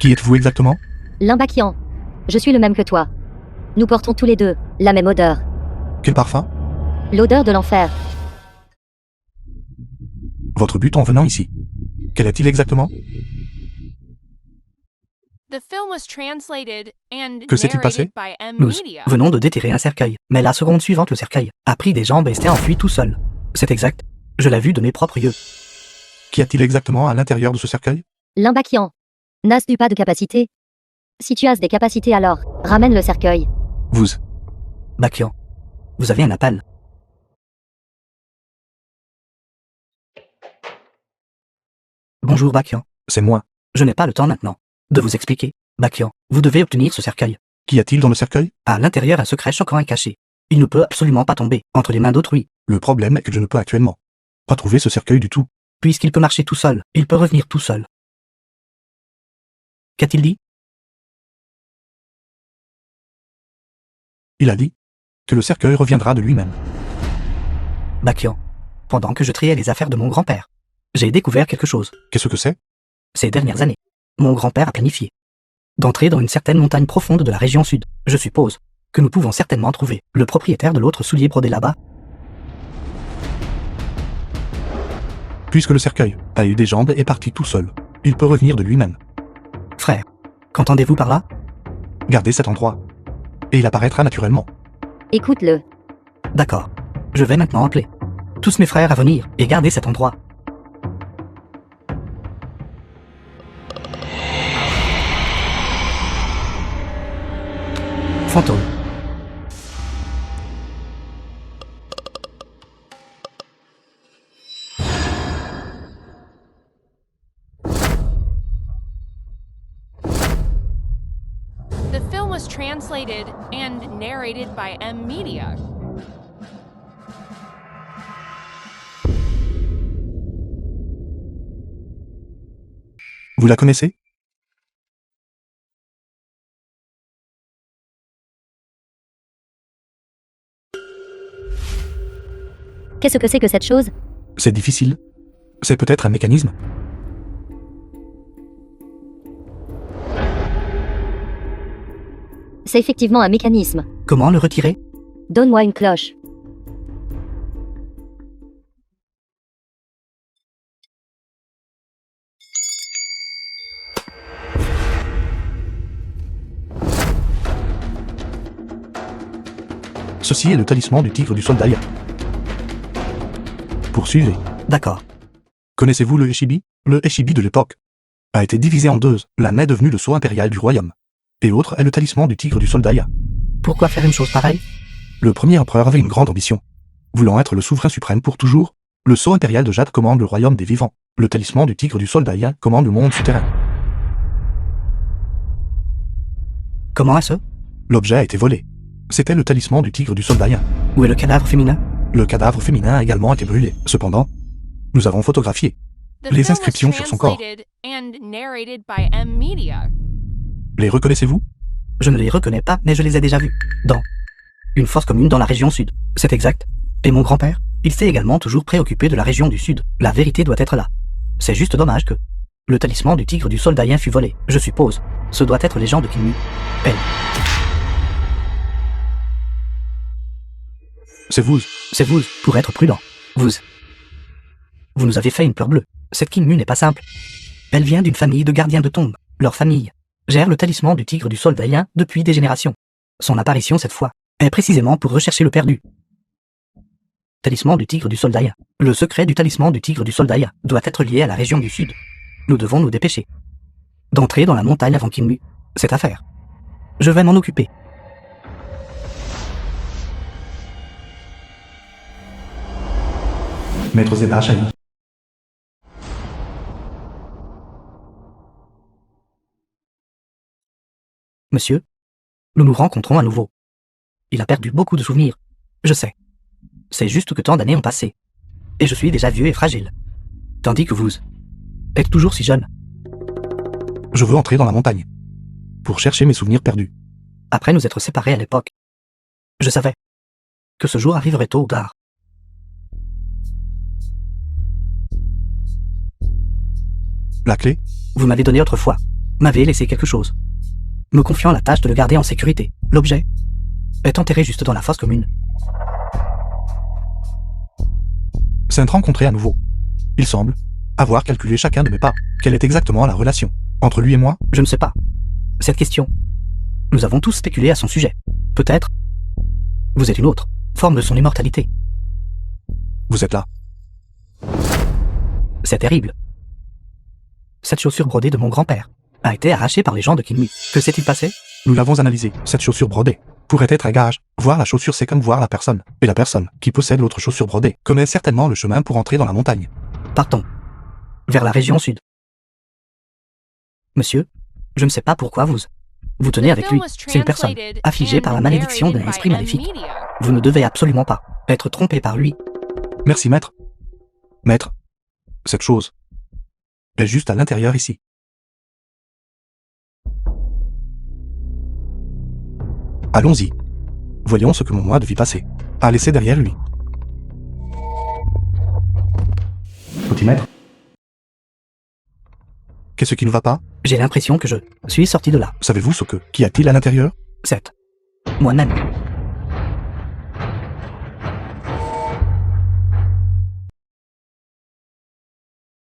Qui êtes-vous exactement? Limbakian. Je suis le même que toi. Nous portons tous les deux la même odeur. Quel parfum? L'odeur de l'enfer. Votre but en venant ici. Quel est-il exactement? The film was translated and Que s'est-il passé? narrated by M Nous Media. venons de déterrer un cercueil, mais la seconde suivante, le cercueil a pris des jambes et s'est enfui tout seul. C'est exact. Je l'ai vu de mes propres yeux. Qu'y a-t-il exactement à l'intérieur de ce cercueil? Limbakian. N'as-tu pas de capacité? Si tu as des capacités alors, ramène le cercueil. Vous. Bakian. Vous avez un appel. Bonjour Bakian. C'est moi. Je n'ai pas le temps maintenant de vous expliquer. Bakian, vous devez obtenir ce cercueil. Qu'y a-t-il dans le cercueil? À l'intérieur, un secret choquant est caché. Il ne peut absolument pas tomber entre les mains d'autrui. Le problème est que je ne peux actuellement pas trouver ce cercueil du tout. Puisqu'il peut marcher tout seul, il peut revenir tout seul. Qu'a-t-il dit? Il a dit que le cercueil reviendra de lui-même. Bakian, pendant que je triais les affaires de mon grand-père, j'ai découvert quelque chose. Qu'est-ce que c'est? Ces dernières années, mon grand-père a planifié d'entrer dans une certaine montagne profonde de la région sud. Je suppose que nous pouvons certainement trouver le propriétaire de l'autre soulier brodé là-bas. Puisque le cercueil a eu des jambes et est parti tout seul, il peut revenir de lui-même. Frère, qu'entendez-vous par là? Gardez cet endroit. Et il apparaîtra naturellement. Écoute-le. D'accord. Je vais maintenant appeler tous mes frères à venir et garder cet endroit. Fantôme. The film was translated and narrated by M Media. Vous la connaissez? Qu'est-ce que c'est que cette chose? C'est difficile. C'est peut-être un mécanisme. C'est effectivement un mécanisme. Comment le retirer? Donne-moi une cloche. Ceci est le talisman du tigre du Soldaya. Poursuivez. D'accord. Connaissez-vous le Eshibi? Le Eshibi de l'époque a été divisé en deux. L'un est devenu le sceau impérial du royaume. Et l'autre est le talisman du tigre du Soldaya. Pourquoi faire une chose pareille? Le premier empereur avait une grande ambition. Voulant être le souverain suprême pour toujours, le sceau impérial de Jade commande le royaume des vivants. Le talisman du tigre du Soldaya commande le monde souterrain. Comment est-ce? L'objet a été volé. C'était le talisman du tigre du Soldaya. Où est le cadavre féminin? Le cadavre féminin a également été brûlé. Cependant, nous avons photographié The les film was inscriptions sur son corps. translated and narrated by M Media. Les reconnaissez-vous? Je ne les reconnais pas, mais je les ai déjà vus. Dans une fosse commune dans la région sud. C'est exact. Et mon grand-père, il s'est également toujours préoccupé de la région du sud. La vérité doit être là. C'est juste dommage que le talisman du tigre du Soldaïen fut volé. Je suppose. Ce doit être les gens de Kinmu. Elle. C'est vous. C'est vous, pour être prudent. Vous nous avez fait une peur bleue. Cette Kinmu n'est pas simple. Elle vient d'une famille de gardiens de tombes. Leur famille gère le talisman du tigre du Soldaïen depuis des générations. Son apparition cette fois est précisément pour rechercher le perdu. Talisman du tigre du Soldaïen. Le secret du talisman du tigre du Soldaïen doit être lié à la région du sud. Nous devons nous dépêcher d'entrer dans la montagne avant Kinmu. Cette affaire, je vais m'en occuper. Maître Zeba Shahi. Monsieur, nous nous rencontrons à nouveau. Il a perdu beaucoup de souvenirs. Je sais. C'est juste que tant d'années ont passé. Et je suis déjà vieux et fragile. Tandis que vous êtes toujours si jeune. Je veux entrer dans la montagne. Pour chercher mes souvenirs perdus. Après nous être séparés à l'époque, je savais que ce jour arriverait tôt ou tard. La clé? Vous m'avez donné autrefois. M'avez laissé quelque chose. Me confiant la tâche de le garder en sécurité. L'objet est enterré juste dans la fosse commune. C'est rencontré à nouveau. Il semble avoir calculé chacun de mes pas. Quelle est exactement la relation entre lui et moi? Je ne sais pas. Cette question, nous avons tous spéculé à son sujet. Peut-être vous êtes une autre forme de son immortalité. Vous êtes là. C'est terrible. Cette chaussure brodée de mon grand-père a été arrachée par les gens de Kinmu. Que s'est-il passé? Nous l'avons analysé. Cette chaussure brodée pourrait être un gage. Voir la chaussure, c'est comme voir la personne. Et la personne qui possède l'autre chaussure brodée connaît certainement le chemin pour entrer dans la montagne. Partons. Vers la région sud. Monsieur, je ne sais pas pourquoi vous tenez avec lui. C'est une personne affligée par la malédiction d'un esprit maléfique. Vous ne devez absolument pas être trompé par lui. Merci, maître. Maître, cette chose est juste à l'intérieur ici. Allons-y. Voyons ce que mon moi de vie passée a laissé derrière lui. Petit maître? Qu'est-ce qui ne va pas? J'ai l'impression que je suis sorti de là. Savez-vous ce que qu'y a-t-il à l'intérieur? C'est moi-même.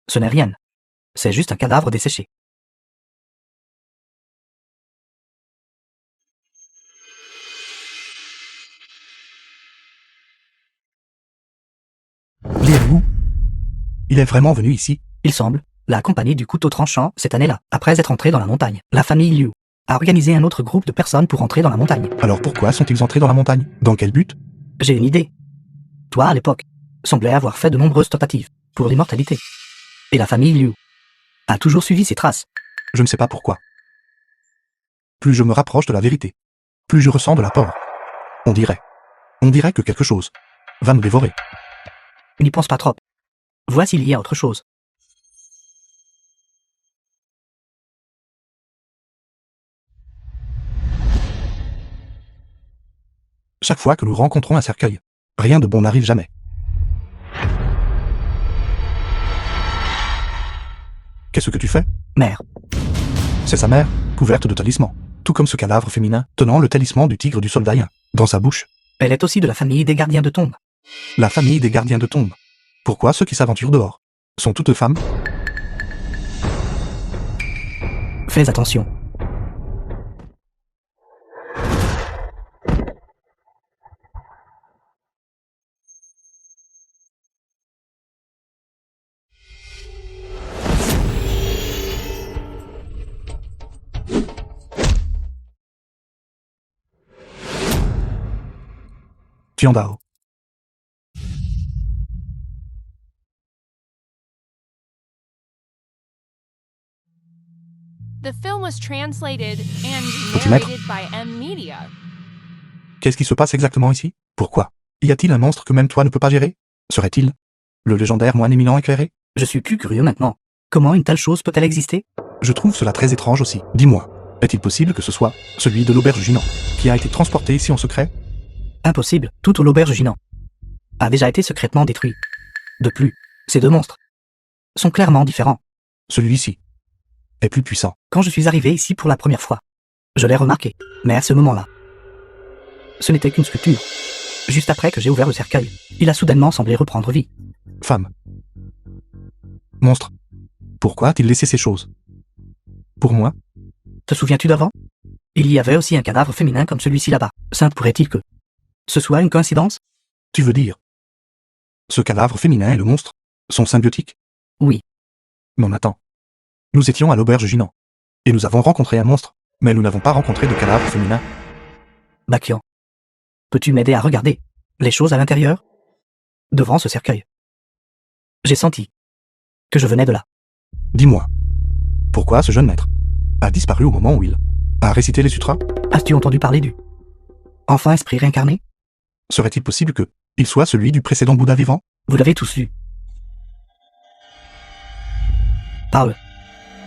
Ce n'est rien. C'est juste un cadavre desséché. Liu? Il est vraiment venu ici? Il semble, la compagnie du couteau tranchant, cette année-là, après être entrée dans la montagne. La famille Liu a organisé un autre groupe de personnes pour entrer dans la montagne. Alors pourquoi sont-ils entrés dans la montagne? Dans quel but? J'ai une idée. Toi, à l'époque, semblais avoir fait de nombreuses tentatives pour l'immortalité. Et la famille Liu a toujours suivi ses traces. Je ne sais pas pourquoi. Plus je me rapproche de la vérité, plus je ressens de la peur. On dirait que quelque chose va me dévorer. N'y pense pas trop. Vois s'il y a autre chose. Chaque fois que nous rencontrons un cercueil, rien de bon n'arrive jamais. Qu'est-ce que tu fais? Mère, C'est sa mère, couverte de talismans, tout comme ce cadavre féminin tenant le talisman du tigre du Soldaïen dans sa bouche. elle est aussi de la famille des gardiens de tombes. La famille des gardiens de tombes. Pourquoi ceux qui s'aventurent dehors sont toutes femmes? Fais attention. Tiandao. The film was translated and Petit maître. narrated by M Media. Qu'est-ce qui se passe exactement ici? Pourquoi? Y a-t-il un monstre que même toi ne peux pas gérer? Serait-il le légendaire moine éminent éclairé? Je suis plus curieux maintenant. Comment une telle chose peut-elle exister? Je trouve cela très étrange aussi. Dis-moi, est-il possible que ce soit celui de l'auberge Junant qui a été transporté ici en secret? Impossible, tout au l'auberge Junant a déjà été secrètement détruit. De plus, ces deux monstres sont clairement différents. Celui-ci est plus puissant. Quand je suis arrivé ici pour la première fois, je l'ai remarqué, mais à ce moment-là, ce n'était qu'une sculpture. Juste après que j'ai ouvert le cercueil, il a soudainement semblé reprendre vie. Femme. Monstre. Pourquoi a-t-il laissé ces choses? Pour moi, Te souviens-tu d'avant? Il y avait aussi un cadavre féminin comme celui-ci là-bas. Sainte pourrait-il que ce soit une coïncidence? tu veux dire? Ce cadavre féminin et le monstre sont symbiotiques? Oui. Non, attends. Nous étions à l'auberge Ginan. Et nous avons rencontré un monstre, mais nous n'avons pas rencontré de cadavre féminin. Bakian. Peux-tu m'aider à regarder les choses à l'intérieur? Devant ce cercueil. J'ai senti que je venais de là. Dis-moi. Pourquoi ce jeune maître a disparu au moment où il a récité les sutras? As-tu entendu parler du enfant esprit réincarné? Serait-il possible que il soit celui du précédent Bouddha vivant? Vous l'avez tous lu. Parle.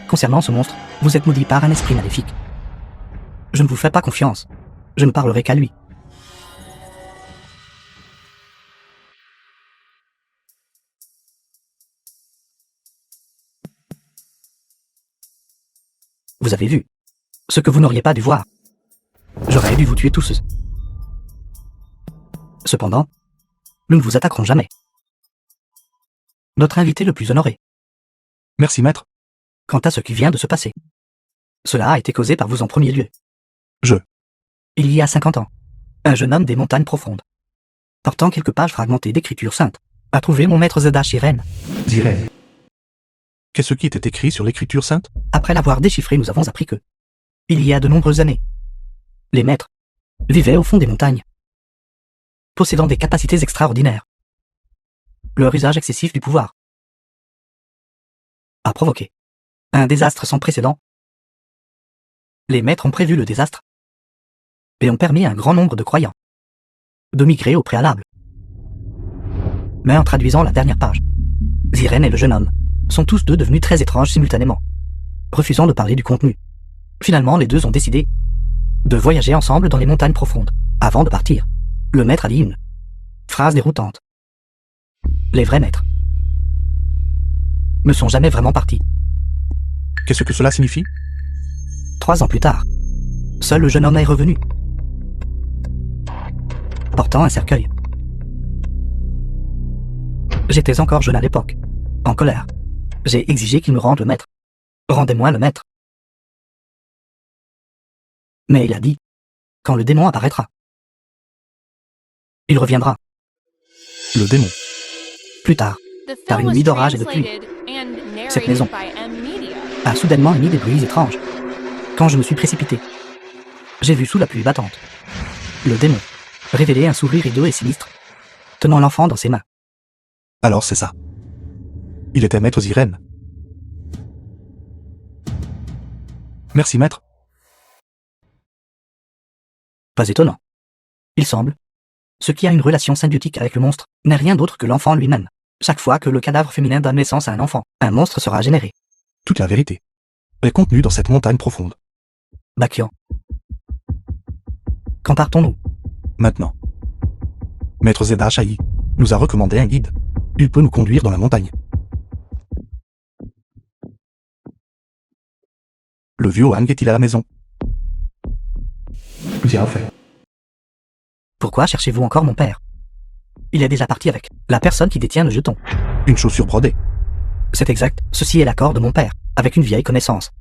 Concernant ce monstre, vous êtes maudit par un esprit maléfique. Je ne vous fais pas confiance. Je ne parlerai qu'à lui. Vous avez vu ce que vous n'auriez pas dû voir. J'aurais dû vous tuer tous. Cependant, nous ne vous attaquerons jamais. Notre invité le plus honoré. Merci maître. Quant à ce qui vient de se passer, cela a été causé par vous en premier lieu. Il y a 50 ans, un jeune homme des montagnes profondes, portant quelques pages fragmentées d'écriture sainte, a trouvé mon maître Zeda Shiren. Dirais. Qu'est-ce qui était écrit sur l'écriture sainte? Après l'avoir déchiffré, nous avons appris que, il y a de nombreuses années, les maîtres vivaient au fond des montagnes, possédant des capacités extraordinaires. Leur usage excessif du pouvoir a provoqué un désastre sans précédent. Les maîtres ont prévu le désastre et ont permis à un grand nombre de croyants de migrer au préalable. Mais en traduisant la dernière page, Ziren et le jeune homme sont tous deux devenus très étranges simultanément, refusant de parler du contenu. Finalement, les deux ont décidé de voyager ensemble dans les montagnes profondes. Avant de partir, le maître a dit une phrase déroutante. Les vrais maîtres ne sont jamais vraiment partis. Qu'est-ce que cela signifie? 3 ans plus tard, seul le jeune homme est revenu, portant un cercueil. J'étais encore jeune à l'époque, en colère. J'ai exigé qu'il me rende le maître. Rendez-moi le maître. Mais il a dit, quand le démon apparaîtra, il reviendra. Le démon. Plus tard, The Par film une was nuit d'orage et de pluie. translated and Cette maison narrated by M Media. a soudainement émis des bruits étranges. Quand je me suis précipité, j'ai vu sous la pluie battante le démon révéler un sourire hideux et sinistre, tenant l'enfant dans ses mains. Alors c'est ça. Il était maître Ziren. Merci maître. Pas étonnant. Il semble. Ce qui a une relation symbiotique avec le monstre n'est rien d'autre que l'enfant lui-même. Chaque fois que le cadavre féminin donne naissance à un enfant, un monstre sera généré. Toute la vérité est contenue dans cette montagne profonde. Bakian. Quand partons-nous? Maintenant. Maître Zeda Shahi nous a recommandé un guide. Il peut nous conduire dans la montagne. Le vieux Wang est-il à la maison? Bien fait. Pourquoi cherchez-vous encore mon père? Il est déjà parti avec la personne qui détient le jeton. Une chaussure brodée. C'est exact, ceci est l'accord de mon père, avec une vieille connaissance.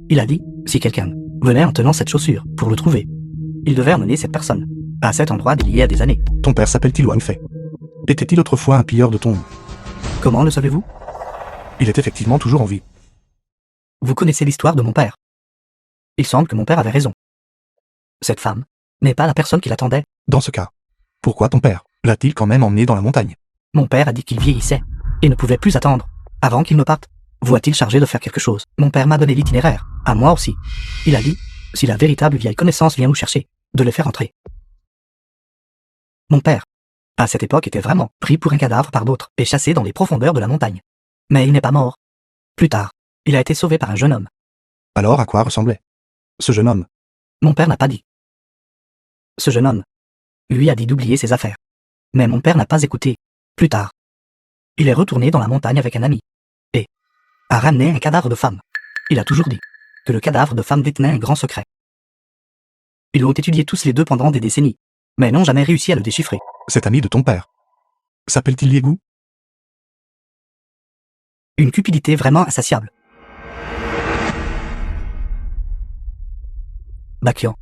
Il a dit, si quelqu'un venait en tenant cette chaussure pour le trouver, il devait emmener cette personne à cet endroit il y a des années. Ton père s'appelle-t-il Wang Fei? Était-il autrefois un pilleur de tombes? Comment le savez-vous? Il est effectivement toujours en vie. Vous connaissez l'histoire de mon père. Il semble que mon père avait raison. Cette femme n'est pas la personne qu'il attendait. Dans ce cas, pourquoi ton père l'a-t-il quand même emmené dans la montagne? Mon père a dit qu'il vieillissait et ne pouvait plus attendre. Avant qu'il ne parte, voit-il chargé de faire quelque chose. Mon père m'a donné l'itinéraire, à moi aussi. Il a dit, si la véritable vieille connaissance vient nous chercher, de le faire entrer. Mon père, à cette époque, était vraiment pris pour un cadavre par d'autres et chassé dans les profondeurs de la montagne. Mais il n'est pas mort. Plus tard, il a été sauvé par un jeune homme. Alors à quoi ressemblait ce jeune homme? Mon père n'a pas dit. Ce jeune homme lui a dit d'oublier ses affaires. Mais mon père n'a pas écouté. Plus tard, il est retourné dans la montagne avec un ami et a ramené un cadavre de femme. Il a toujours dit que le cadavre de femme détenait un grand secret. Ils l'ont étudié tous les deux pendant des décennies, mais n'ont jamais réussi à le déchiffrer. Cet ami de ton père. S'appelle-t-il Liegu? Une cupidité vraiment insatiable. Bakian,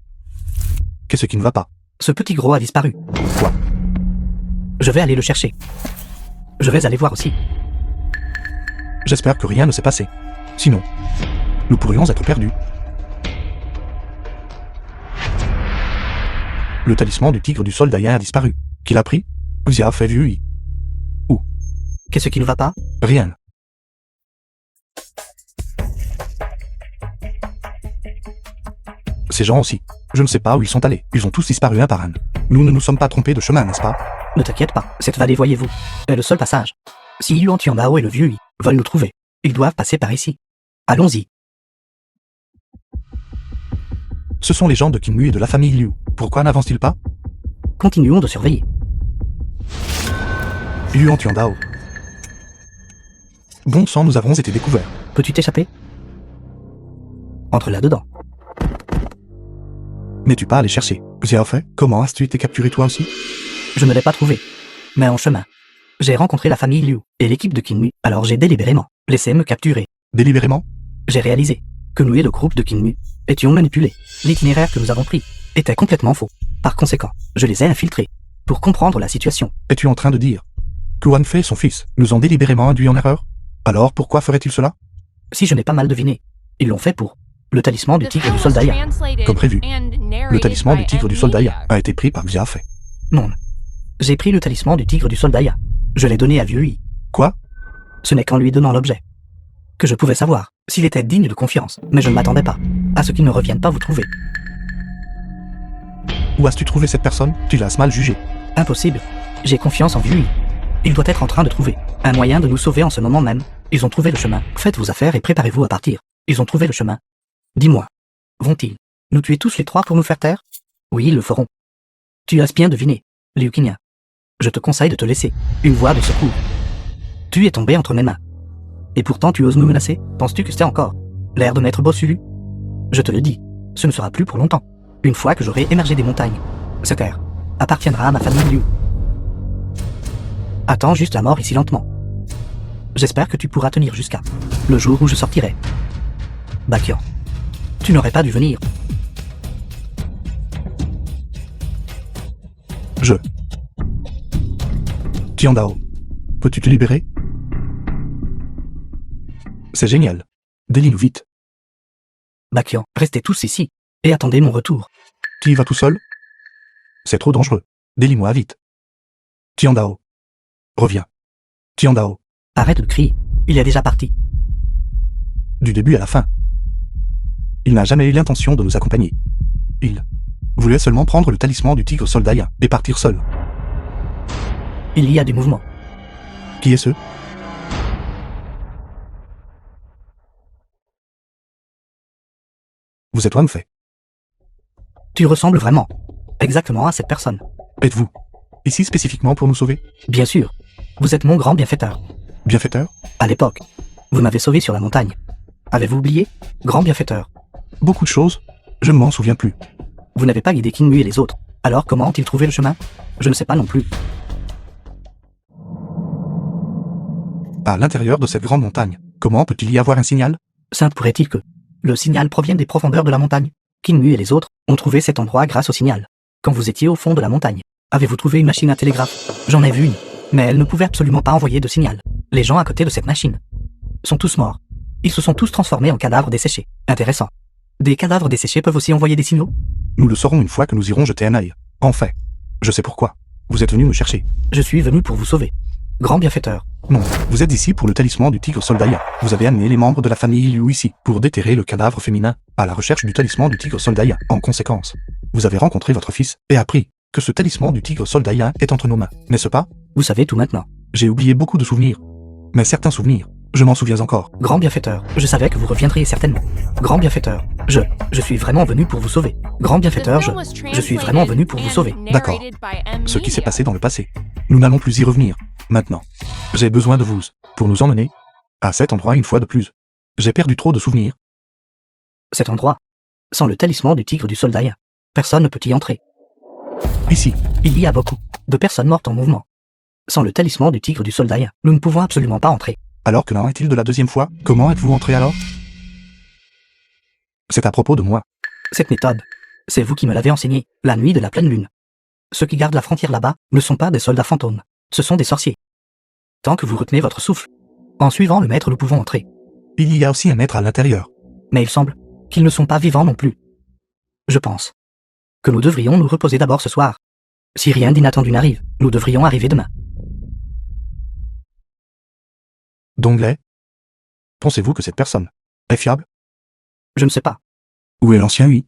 Qu'est-ce qui ne va pas? ce petit gros a disparu. Quoi? Je vais aller le chercher. Je vais aller voir aussi. J'espère que rien ne s'est passé. Sinon, nous pourrions être perdus. Le talisman du tigre du soldat a disparu. Qui l'a pris? Xia a fait vu. Qu'est-ce qui ne va pas? Rien. Ces gens aussi. Je ne sais pas où ils sont allés. Ils ont tous disparu un par un. Nous ne nous sommes pas trompés de chemin, n'est-ce pas? Ne t'inquiète pas, cette vallée, voyez-vous, est le seul passage. Si Yuan Tiandao et le vieux Yi veulent nous trouver, ils doivent passer par ici. Allons-y. Ce sont les gens de Qingmu et de la famille Liu. Pourquoi n'avancent-ils pas? Continuons de surveiller. Yuan Tiandao. Bon sang, nous avons été découverts. Peux-tu t'échapper? Entre là-dedans. N'es-tu pas allé chercher? Xia fait, comment as-tu été capturé toi aussi? Je ne l'ai pas trouvé. Mais en chemin, j'ai rencontré la famille Liu et l'équipe de Qingmu, alors j'ai délibérément laissé me capturer. Délibérément? J'ai réalisé que nous et le groupe de Qingmu étions manipulés. L'itinéraire que nous avons pris était complètement faux. Par conséquent, je les ai infiltrés pour comprendre la situation. Es-tu en train de dire que Wan Fei et son fils nous ont délibérément induits en erreur? Alors pourquoi ferait-il cela? Si je n'ai pas mal deviné, ils l'ont fait pour le talisman du The tigre film du was soldat. translated Comme prévu. and Le narrated talisman by du tigre du M. soldat Media. a été pris par Xia Fei. Non. J'ai pris le talisman du tigre du soldat. Je l'ai donné à Vieux Yi. Quoi? Ce n'est qu'en lui donnant l'objet que je pouvais savoir s'il était digne de confiance. Mais je ne m'attendais pas à ce qu'il ne revienne pas vous trouver. Où as-tu trouvé cette personne? Tu l'as mal jugé. Impossible. J'ai confiance en Vieux Yi. Il doit être en train de trouver un moyen de nous sauver en ce moment même. Ils ont trouvé le chemin. Faites vos affaires et préparez-vous à partir. Ils ont trouvé le chemin. Dis-moi, vont-ils nous tuer tous les trois pour nous faire taire? Oui, ils le feront. Tu as bien deviné, Liu Qingya. Je te conseille de te laisser une voie de secours. Tu es tombé entre mes mains. Et pourtant tu oses me menacer? Penses-tu que c'était encore l'air de maître Bossulu? Je te le dis, ce ne sera plus pour longtemps. Une fois que j'aurai émergé des montagnes, cette terre appartiendra à ma famille Liu. Attends juste la mort ici lentement. J'espère que tu pourras tenir jusqu'à le jour où je sortirai. Bakian, tu n'aurais pas dû venir. Tiandao, peux-tu te libérer? C'est génial. Délie-nous vite. Bakian, restez tous ici et attendez mon retour. Tu y vas tout seul? C'est trop dangereux. Délie-moi vite. Tiandao. Reviens. Tiandao. Arrête de crier, il est déjà parti. Du début à la fin. Il n'a jamais eu l'intention de nous accompagner. Il voulait seulement prendre le talisman du tigre soldat et partir seul. Il y a du mouvement. Qui est ce? Vous êtes Wan Fei. Tu ressembles vraiment, exactement à cette personne. Êtes-vous ici spécifiquement pour nous sauver? Bien sûr, vous êtes mon grand bienfaiteur. Bienfaiteur? À l'époque, vous m'avez sauvé sur la montagne. Avez-vous oublié? Grand bienfaiteur. Beaucoup de choses. Je ne m'en souviens plus. Vous n'avez pas guidé Qingmu et les autres. Alors comment ont-ils trouvé le chemin? Je ne sais pas non plus. À l'intérieur de cette grande montagne, comment peut-il y avoir un signal? Simple pourrait-il que le signal provienne des profondeurs de la montagne. Qingmu et les autres ont trouvé cet endroit grâce au signal. Quand vous étiez au fond de la montagne, avez-vous trouvé une machine à télégraphe? J'en ai vu une, mais elle ne pouvait absolument pas envoyer de signal. Les gens à côté de cette machine sont tous morts. Ils se sont tous transformés en cadavres desséchés. Intéressant. Des cadavres desséchés peuvent aussi envoyer des signaux? Nous le saurons une fois que nous irons jeter un œil. En fait, je sais pourquoi. Vous êtes venu me chercher. Je suis venu pour vous sauver. Grand bienfaiteur. Non, vous êtes ici pour le talisman du tigre soldat. Vous avez amené les membres de la famille Liu ici pour déterrer le cadavre féminin à la recherche du talisman du tigre soldat. En conséquence, vous avez rencontré votre fils et appris que ce talisman du tigre soldat est entre nos mains, n'est-ce pas? Vous savez tout maintenant. J'ai oublié beaucoup de souvenirs. Mais certains souvenirs, je m'en souviens encore. Grand bienfaiteur, je savais que vous reviendriez certainement. Grand bienfaiteur, je suis vraiment venu pour vous sauver. Grand bienfaiteur, je suis vraiment venu pour vous sauver. D'accord. Ce qui s'est passé dans le passé. Nous n'allons plus y revenir. Maintenant, j'ai besoin de vous pour nous emmener à cet endroit une fois de plus. J'ai perdu trop de souvenirs. Cet endroit, sans le talisman du tigre du soldat, personne ne peut y entrer. Ici. Il y a beaucoup de personnes mortes en mouvement. Sans le talisman du tigre du soldat, nous ne pouvons absolument pas entrer. Alors que n'en est-il de la deuxième fois? Comment êtes-vous entré alors? C'est à propos de moi. Cette méthode, c'est vous qui me l'avez enseignée, la nuit de la pleine lune. Ceux qui gardent la frontière là-bas ne sont pas des soldats fantômes, ce sont des sorciers. Tant que vous retenez votre souffle, en suivant le maître nous pouvons entrer. Il y a aussi un maître à l'intérieur. Mais il semble qu'ils ne sont pas vivants non plus. Je pense que nous devrions nous reposer d'abord ce soir. Si rien d'inattendu n'arrive, nous devrions arriver demain. Dongley? Pensez-vous que cette personne est fiable? Je ne sais pas. Où est l'ancien Hui?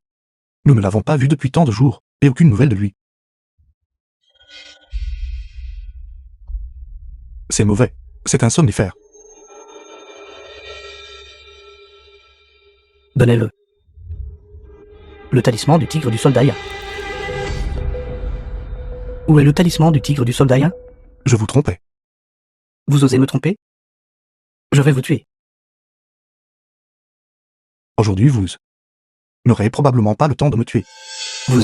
Nous ne l'avons pas vu depuis tant de jours, et aucune nouvelle de lui. C'est mauvais. C'est un somnifère. Donnez-le. Le talisman du tigre du soldat. Où est le talisman du tigre du soldat? Je vous trompais. Vous osez me tromper? Je vais vous tuer. Aujourd'hui, vous n'aurez probablement pas le temps de me tuer. Vous.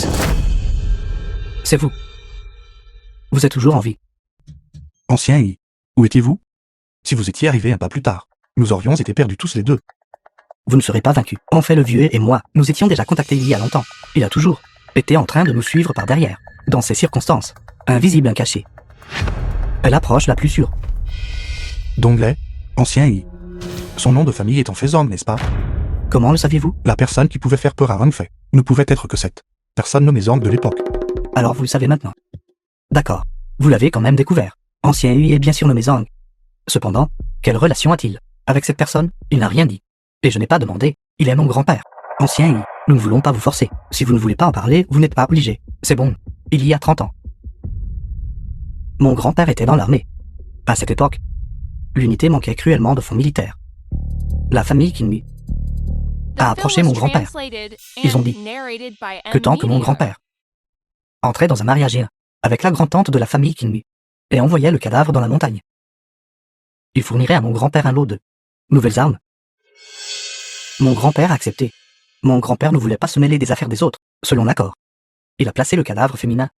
C'est vous. Vous êtes toujours en vie. Ancien Hui, où étiez-vous? Si vous étiez arrivé un pas plus tard, nous aurions été perdus tous les deux. Vous ne serez pas vaincu. En fait, le vieux et moi, nous étions déjà contactés il y a longtemps. Il a toujours été en train de nous suivre par derrière, dans ces circonstances, invisibles, cachées. Elle approche la plus sûre. Dongley, ancien Hui. Son nom de famille est en Fezong, n'est-ce pas? Comment le saviez-vous? La personne qui pouvait faire peur à Rangfei ne pouvait être que cette personne nommée Zhang de l'époque. Alors vous le savez maintenant. D'accord. Vous l'avez quand même découvert. Ancien Hui est bien sûr nommé Zhang. Cependant, quelle relation a-t-il avec cette personne? Il n'a rien dit. Et je n'ai pas demandé. Il est mon grand-père. Ancien Hui, nous ne voulons pas vous forcer. Si vous ne voulez pas en parler, vous n'êtes pas obligé. C'est bon. Il y a 30 ans. Mon grand-père était dans l'armée. À cette époque, l'unité manquait cruellement de fonds militaires. La famille Qinhui a approché mon grand-père. Ils ont dit que tant que mon grand-père entrait dans un mariage avec la grand-tante de la famille Qinhui et envoyait le cadavre dans la montagne, il fournirait à mon grand-père un lot de nouvelles armes. Mon grand-père a accepté. Mon grand-père ne voulait pas se mêler des affaires des autres, selon l'accord. Il a placé le cadavre féminin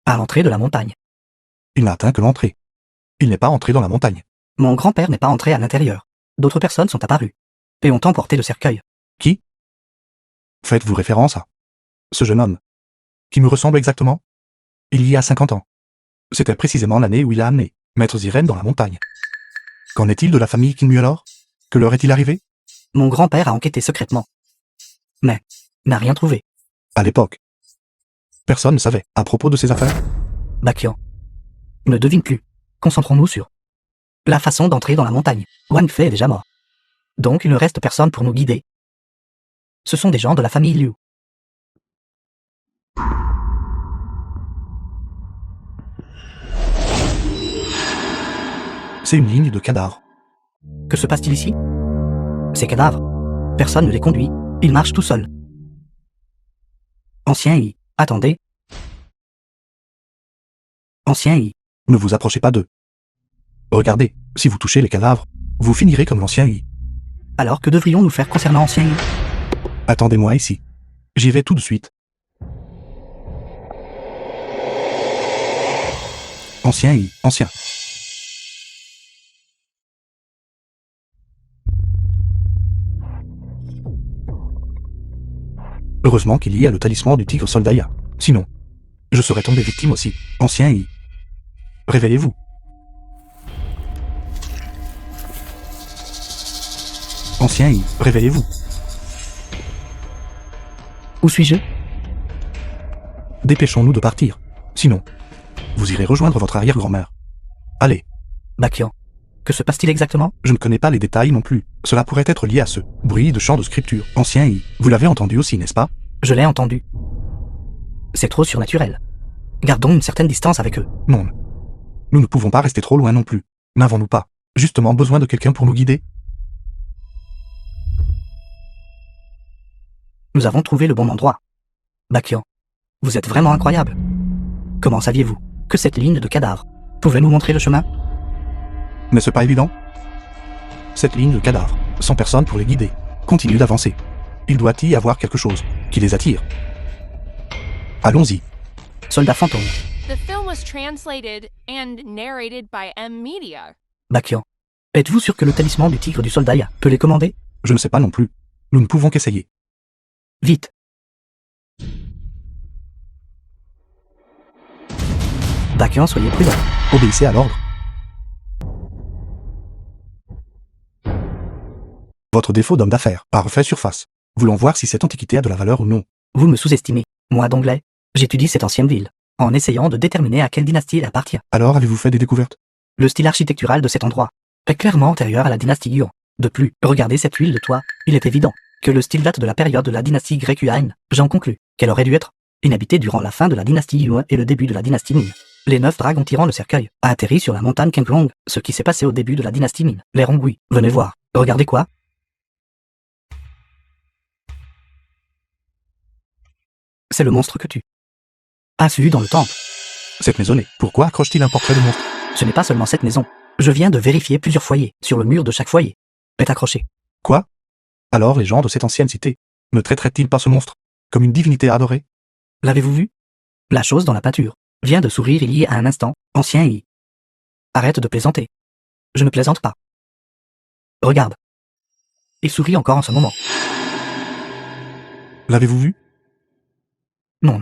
à l'entrée de la montagne. Il n'a atteint que l'entrée. Il n'est pas entré dans la montagne. Mon grand-père n'est pas entré à l'intérieur. D'autres personnes sont apparues et ont emporté le cercueil. Qui? Faites-vous référence à ce jeune homme qui me ressemble exactement? Il y a 50 ans. C'était précisément l'année où il a amené Maître Ziren dans la montagne. Qu'en est-il de la famille Qinhui alors? Que leur est-il arrivé? Mon grand-père a enquêté secrètement, mais n'a rien trouvé. À l'époque, personne ne savait à propos de ces affaires. Bakian ne devine plus. Concentrons-nous sur la façon d'entrer dans la montagne. Wang Fei est déjà mort. Donc il ne reste personne pour nous guider. Ce sont des gens de la famille Liu. C'est une ligne de cadavres. Que se passe-t-il ici? Ces cadavres, personne ne les conduit, ils marchent tout seuls. Ancien Hui, attendez. Ancien Hui. Ne vous approchez pas d'eux. Regardez, si vous touchez les cadavres, vous finirez comme l'ancien Hui. Alors que devrions-nous faire concernant Ancien Hui? Attendez-moi ici. J'y vais tout de suite. Ancien Hui, ancien. Heureusement qu'il y a le talisman du tigre soldaya. Sinon, je serais tombé victime aussi. Ancien Hui. Réveillez-vous. Ancien Hui, réveillez-vous. Où suis-je? Dépêchons-nous de partir. Sinon, vous irez rejoindre votre arrière-grand-mère. Allez. Bakian, que se passe-t-il exactement? Je ne connais pas les détails non plus. Cela pourrait être lié à ce bruit de chant de scripture. Ancien Hui, vous l'avez entendu aussi, n'est-ce pas? Je l'ai entendu. C'est trop surnaturel. Gardons une certaine distance avec eux. Non. Nous ne pouvons pas rester trop loin non plus. N'avons-nous pas justement besoin de quelqu'un pour nous guider? Nous avons trouvé le bon endroit. Bakian, vous êtes vraiment incroyable. Comment saviez-vous que cette ligne de cadavres pouvait nous montrer le chemin? N'est-ce pas évident? Cette ligne de cadavres, sans personne pour les guider, continue d'avancer. Il doit y avoir quelque chose qui les attire. Allons-y. Soldat fantôme. The film was translated and narrated by M Media. Bakian. Êtes-vous sûr que le talisman du tigre du soldat peut les commander? Je ne sais pas non plus. Nous ne pouvons qu'essayer. Vite. Bakian, soyez prudent. Obéissez à l'ordre. Votre défaut d'homme d'affaires a refait surface. Voulons voir si cette antiquité a de la valeur ou non. Vous me sous-estimez. Moi d'anglais, j'étudie cette ancienne ville, en essayant de déterminer à quelle dynastie elle appartient. Alors avez-vous fait des découvertes? Le style architectural de cet endroit est clairement antérieur à la dynastie Yuan. De plus, regardez cette huile de toit, il est évident que le style date de la période de la dynastie grecque Yuan. J'en conclus qu'elle aurait dû être inhabitée durant la fin de la dynastie Yuan et le début de la dynastie Ming. Les 9 dragons tirant le cercueil a atterri sur la montagne Kenglong, ce qui s'est passé au début de la dynastie Ming. Les Rongui, venez voir. Regardez quoi? C'est le monstre que tu as vu dans le temple. Cette maisonnée, pourquoi accroche-t-il un portrait de monstre? Ce n'est pas seulement cette maison. Je viens de vérifier plusieurs foyers. Sur le mur de chaque foyer est accroché. Quoi? Alors les gens de cette ancienne cité ne traiteraient-ils pas ce monstre comme une divinité adorée? L'avez-vous vu? La chose dans la peinture vient de sourire il y a un instant, ancien Yi. Arrête de plaisanter. Je ne plaisante pas. Regarde. Il sourit encore en ce moment. L'avez-vous vu? Non.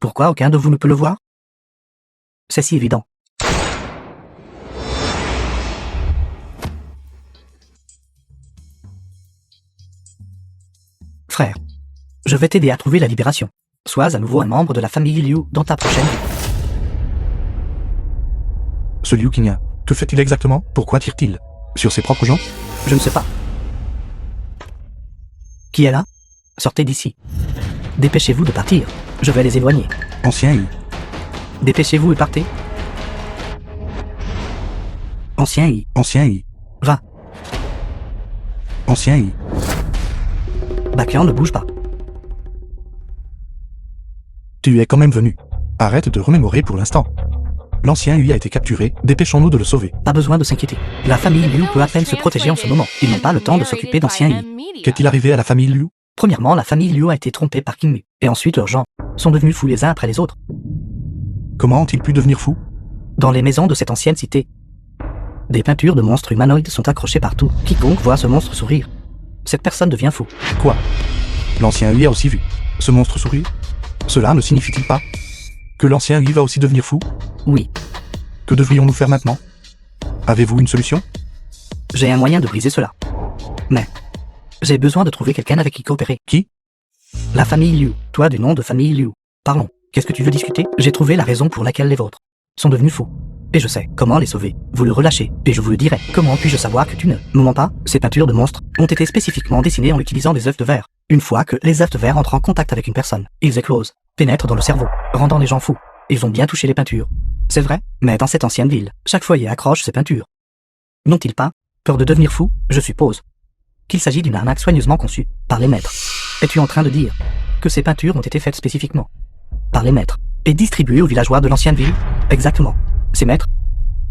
Pourquoi aucun de vous ne peut le voir? C'est si évident. Frère, je vais t'aider à trouver la libération. Sois à nouveau un membre de la famille Liu dans ta prochaine vie. Ce Liu Qingyan, que fait-il exactement? Pourquoi tire-t-il? Sur ses propres gens? Je ne sais pas. Qui est là? Sortez d'ici. Dépêchez-vous de partir. Je vais les éloigner. Ancien Yi. Dépêchez-vous et partez. Ancien Yi. Ancien Yi. Va. Ancien Yi. Bakian ne bouge pas. Tu es quand même venu. Arrête de remémorer pour l'instant. L'ancien Yi a été capturé, dépêchons-nous de le sauver. Pas besoin de s'inquiéter. La famille Liu peut à peine se protéger en ce moment. Ils n'ont pas le temps de s'occuper d'ancien Yi. Qu'est-il arrivé à la famille Liu? Premièrement, la famille Liu a été trompée par King Mu. Et ensuite, leurs gens sont devenus fous les uns après les autres. Comment ont-ils pu devenir fous? Dans les maisons de cette ancienne cité, des peintures de monstres humanoïdes sont accrochées partout. Quiconque voit ce monstre sourire, cette personne devient fou. Quoi? L'ancien Yi a aussi vu ce monstre sourire? Cela ne signifie-t-il pas que l'ancien Yi va aussi devenir fou? Oui, Que devrions-nous faire maintenant? Avez-vous une solution? j'ai un moyen de briser cela. Mais j'ai besoin de trouver quelqu'un avec qui coopérer. Qui? La famille Liu. Toi du nom de famille Liu. Parlons. Qu'est-ce que tu veux discuter? J'ai trouvé la raison pour laquelle les vôtres sont devenus fous. Et je sais comment les sauver. Vous le relâchez, et je vous le dirai. Comment puis-je savoir que tu ne me mens pas? Ces peintures de monstres ont été spécifiquement dessinées en utilisant des œufs de verre. Une fois que les œufs de verre entrent en contact avec une personne, ils éclosent, pénètrent dans le cerveau, rendant les gens fous. Ils ont bien touché les peintures. C'est vrai, mais dans cette ancienne ville, chaque foyer accroche ces peintures. N'ont-ils pas peur de devenir fous? Je suppose qu'il s'agit d'une arnaque soigneusement conçue par les maîtres. Es-tu en train de dire que ces peintures ont été faites spécifiquement par les maîtres et distribuées aux villageois de l'ancienne ville? Exactement. Ces maîtres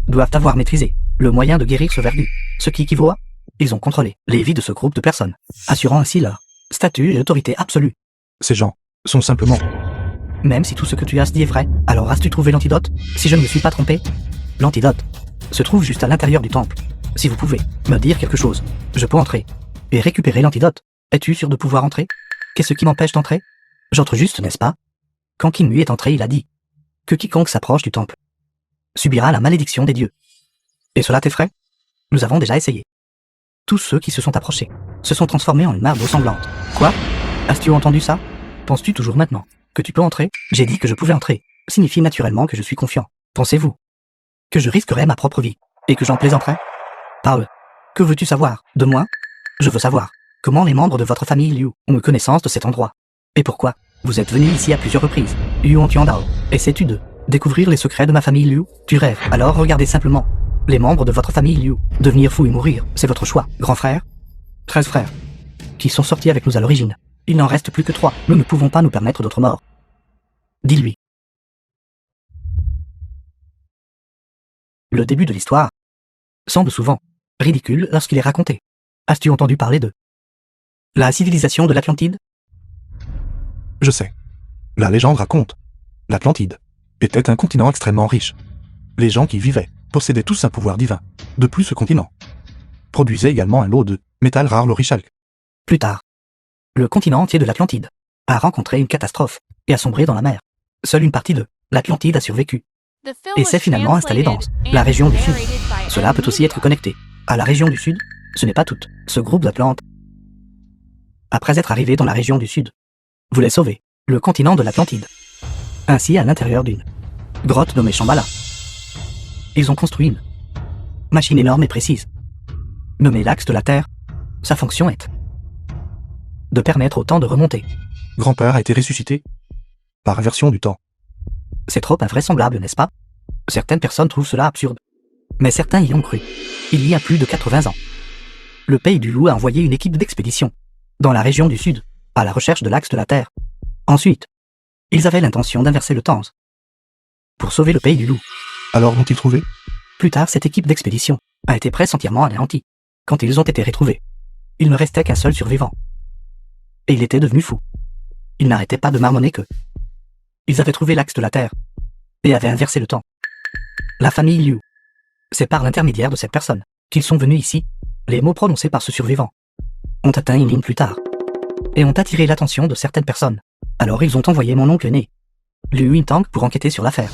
doivent avoir maîtrisé le moyen de guérir ce vergu, ce qui équivaut à ils ont contrôlé les vies de ce groupe de personnes, assurant ainsi leur statut et autorité absolue. Ces gens sont simplement... Même si tout ce que tu as dit est vrai, alors as-tu trouvé l'antidote? Si je ne me suis pas trompé, l'antidote se trouve juste à l'intérieur du temple. Si vous pouvez me dire quelque chose, je peux entrer et récupérer l'antidote. Es-tu sûr de pouvoir entrer? Qu'est-ce qui m'empêche d'entrer? J'entre juste, n'est-ce pas? Quand King Mu est entré, il a dit que quiconque s'approche du temple subira la malédiction des dieux. Et cela t'effraie? Nous avons déjà essayé. Tous ceux qui se sont approchés se sont transformés en une mare d'eau sanglante. Quoi? As-tu entendu ça? Penses-tu toujours maintenant que tu peux entrer? J'ai dit que je pouvais entrer. Signifie naturellement que je suis confiant. Pensez-vous que je risquerais ma propre vie et que j'en plaisanterais? Parle. Que veux-tu savoir de moi? Je veux savoir comment les membres de votre famille Liu ont eu connaissance de cet endroit. Et pourquoi vous êtes venu ici à plusieurs reprises. Yuan Tiandao. Essaies-tu de découvrir les secrets de ma famille Liu? Tu rêves. Alors regardez simplement les membres de votre famille Liu devenir fous et mourir. C'est votre choix. Grand frère? 13 frères qui sont sortis avec nous à l'origine. Il n'en reste plus que 3. Nous ne pouvons pas nous permettre d'autres morts. Dis-lui. Le début de l'histoire semble souvent ridicule lorsqu'il est raconté. As-tu entendu parler de la civilisation de l'Atlantide? Je sais. La légende raconte L'Atlantide était un continent extrêmement riche. Les gens qui y vivaient possédaient tous un pouvoir divin. De plus, ce continent produisait également un lot de métal rare, le richalc. Plus tard, le continent entier de l'Atlantide a rencontré une catastrophe et a sombré dans la mer. Seule une partie de l'Atlantide a survécu The film et was s'est finalement installée dans translated la and région du Sud. narrated by Cela M. peut aussi être connecté à la région du Sud. Ce n'est pas tout. Ce groupe d'Atlantes, après être arrivé dans la région du Sud, voulait sauver le continent de l'Atlantide. Ainsi, à l'intérieur d'une grotte nommée Shambhala, ils ont construit une machine énorme et précise, nommée l'axe de la Terre. Sa fonction est de permettre au temps de remonter. Grand-père a été ressuscité par inversion du temps. C'est trop invraisemblable, n'est-ce pas? Certaines personnes trouvent cela absurde, mais certains y ont cru. Il y a plus de 80 ans, le pays du loup a envoyé une équipe d'expédition dans la région du Sud, à la recherche de l'axe de la Terre. Ensuite, ils avaient l'intention d'inverser le temps pour sauver le pays du loup. Alors l'ont-ils trouvé? Plus tard, cette équipe d'expédition a été presque entièrement anéantie. Quand ils ont été retrouvés, il ne restait qu'un seul survivant. Et il était devenu fou. Il n'arrêtait pas de marmonner que ils avaient trouvé l'axe de la Terre et avaient inversé le temps. La famille Liu. C'est par l'intermédiaire de cette personne qu'ils sont venus ici. Les mots prononcés par ce survivant ont atteint une ligne plus tard et ont attiré l'attention de certaines personnes. Alors ils ont envoyé mon oncle aîné, Liu Yintang, pour enquêter sur l'affaire.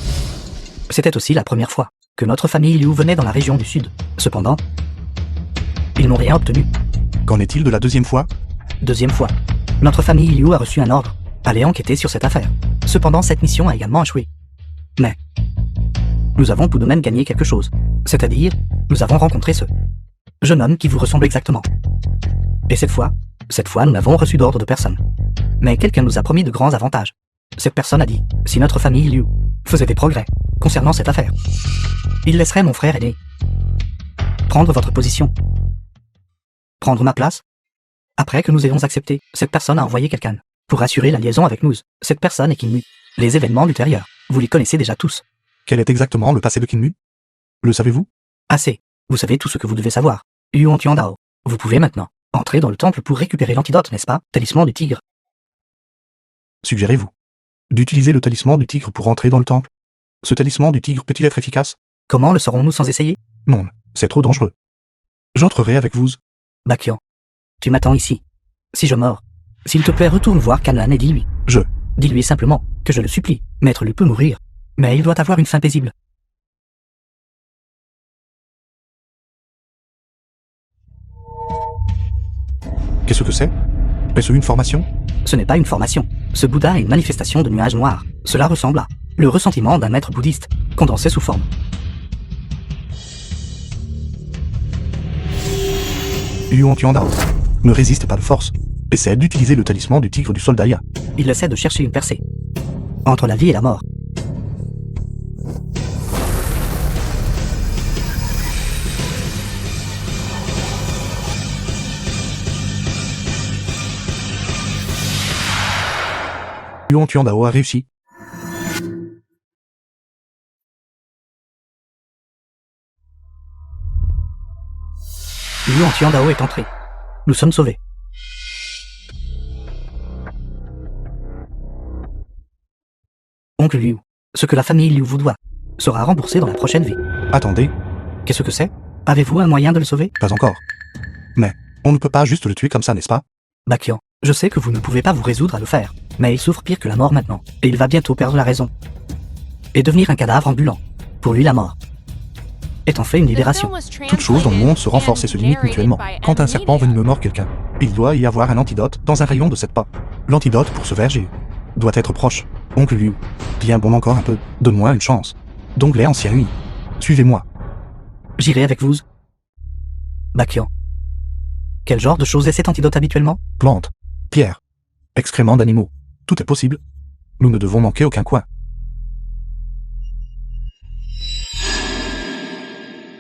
C'était aussi la première fois que notre famille Liu venait dans la région du Sud. Cependant, ils n'ont rien obtenu. Qu'en est-il de la deuxième fois? Deuxième fois, notre famille Liu a reçu un ordre. Allez enquêter sur cette affaire. Cependant, cette mission a également échoué. Mais nous avons tout de même gagné quelque chose. C'est-à-dire, nous avons rencontré ce jeune homme qui vous ressemble exactement. Et cette fois, nous n'avons reçu d'ordre de personne. Mais quelqu'un nous a promis de grands avantages. Cette personne a dit, si notre famille Liu faisait des progrès concernant cette affaire, il laisserait mon frère aîné prendre votre position. Prendre ma place. Après que nous ayons accepté, cette personne a envoyé quelqu'un pour assurer la liaison avec nous. Cette personne est Kinmu. Les événements ultérieurs, vous les connaissez déjà tous. Quel est exactement le passé de Kinmu? Le savez-vous? Assez. Vous savez tout ce que vous devez savoir. Yuan Tiandao. Vous pouvez maintenant entrer dans le temple pour récupérer l'antidote, n'est-ce pas? Talisman du tigre. Suggérez-vous d'utiliser le talisman du tigre pour entrer dans le temple? Ce talisman du tigre peut-il être efficace? Comment le saurons-nous sans essayer? Non, c'est trop dangereux. J'entrerai avec vous. Bakian. Tu m'attends ici. Si je mors, s'il te plaît, retourne voir Kanlan et dis-lui. Dis-lui simplement que je le supplie. Maître Lu peut mourir, mais il doit avoir une fin paisible. Qu'est-ce que c'est? Est-ce une formation? Ce n'est pas une formation. Ce Bouddha est une manifestation de nuages noirs. Cela ressemble à le ressentiment d'un maître bouddhiste, condensé sous forme. Yuan Tiandao ne résiste pas de force. Essaie d'utiliser le talisman du tigre du soldat Ya. Il essaie de chercher une percée entre la vie et la mort. Yuan Tiandao a réussi. Yuan Tiandao est entré. Nous sommes sauvés. Oncle Liu, ce que la famille Liu vous doit sera remboursé dans la prochaine vie. Attendez, Qu'est-ce que c'est? Avez-vous un moyen de le sauver? pas encore. Mais, on ne peut pas juste le tuer comme ça, n'est-ce pas? Bakian, je sais que vous ne pouvez pas vous résoudre à le faire, mais il souffre pire que la mort maintenant, et il va bientôt perdre la raison. Et devenir un cadavre ambulant. Pour lui, la mort est en fait une libération. Toute chose dans le monde se renforce et se limite mutuellement. Quand un serpent venimeux mord quelqu'un, il doit y avoir un antidote dans un rayon de 7 pas. L'antidote pour ce verger doit être proche. Oncle Liu, bien bon encore un peu, donne-moi une chance. Donc les anciens oui. Suivez-moi. J'irai avec vous. Bakian. Quel genre de chose est cet antidote habituellement? Plantes, pierres, excréments d'animaux. Tout est possible. Nous ne devons manquer aucun coin.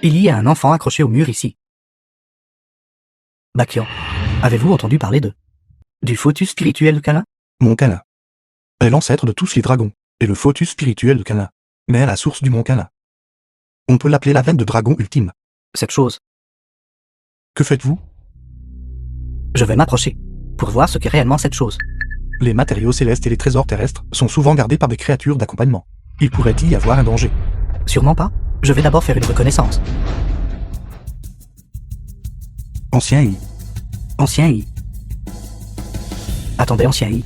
Il y a un enfant accroché au mur ici. Bakian, avez-vous entendu parler du fœtus spirituel de Kana? Mont Kana est l'ancêtre de tous les dragons, et le fœtus spirituel de Kana naît à la source du mont Kana. On peut l'appeler la veine de dragon ultime. Cette chose, Que faites-vous? je vais m'approcher pour voir ce qu'est réellement cette chose. Les matériaux célestes et les trésors terrestres sont souvent gardés par des créatures d'accompagnement. Il pourrait y avoir un danger. Sûrement pas. Je vais d'abord faire une reconnaissance. Ancien I. Ancien I. Attendez, ancien I.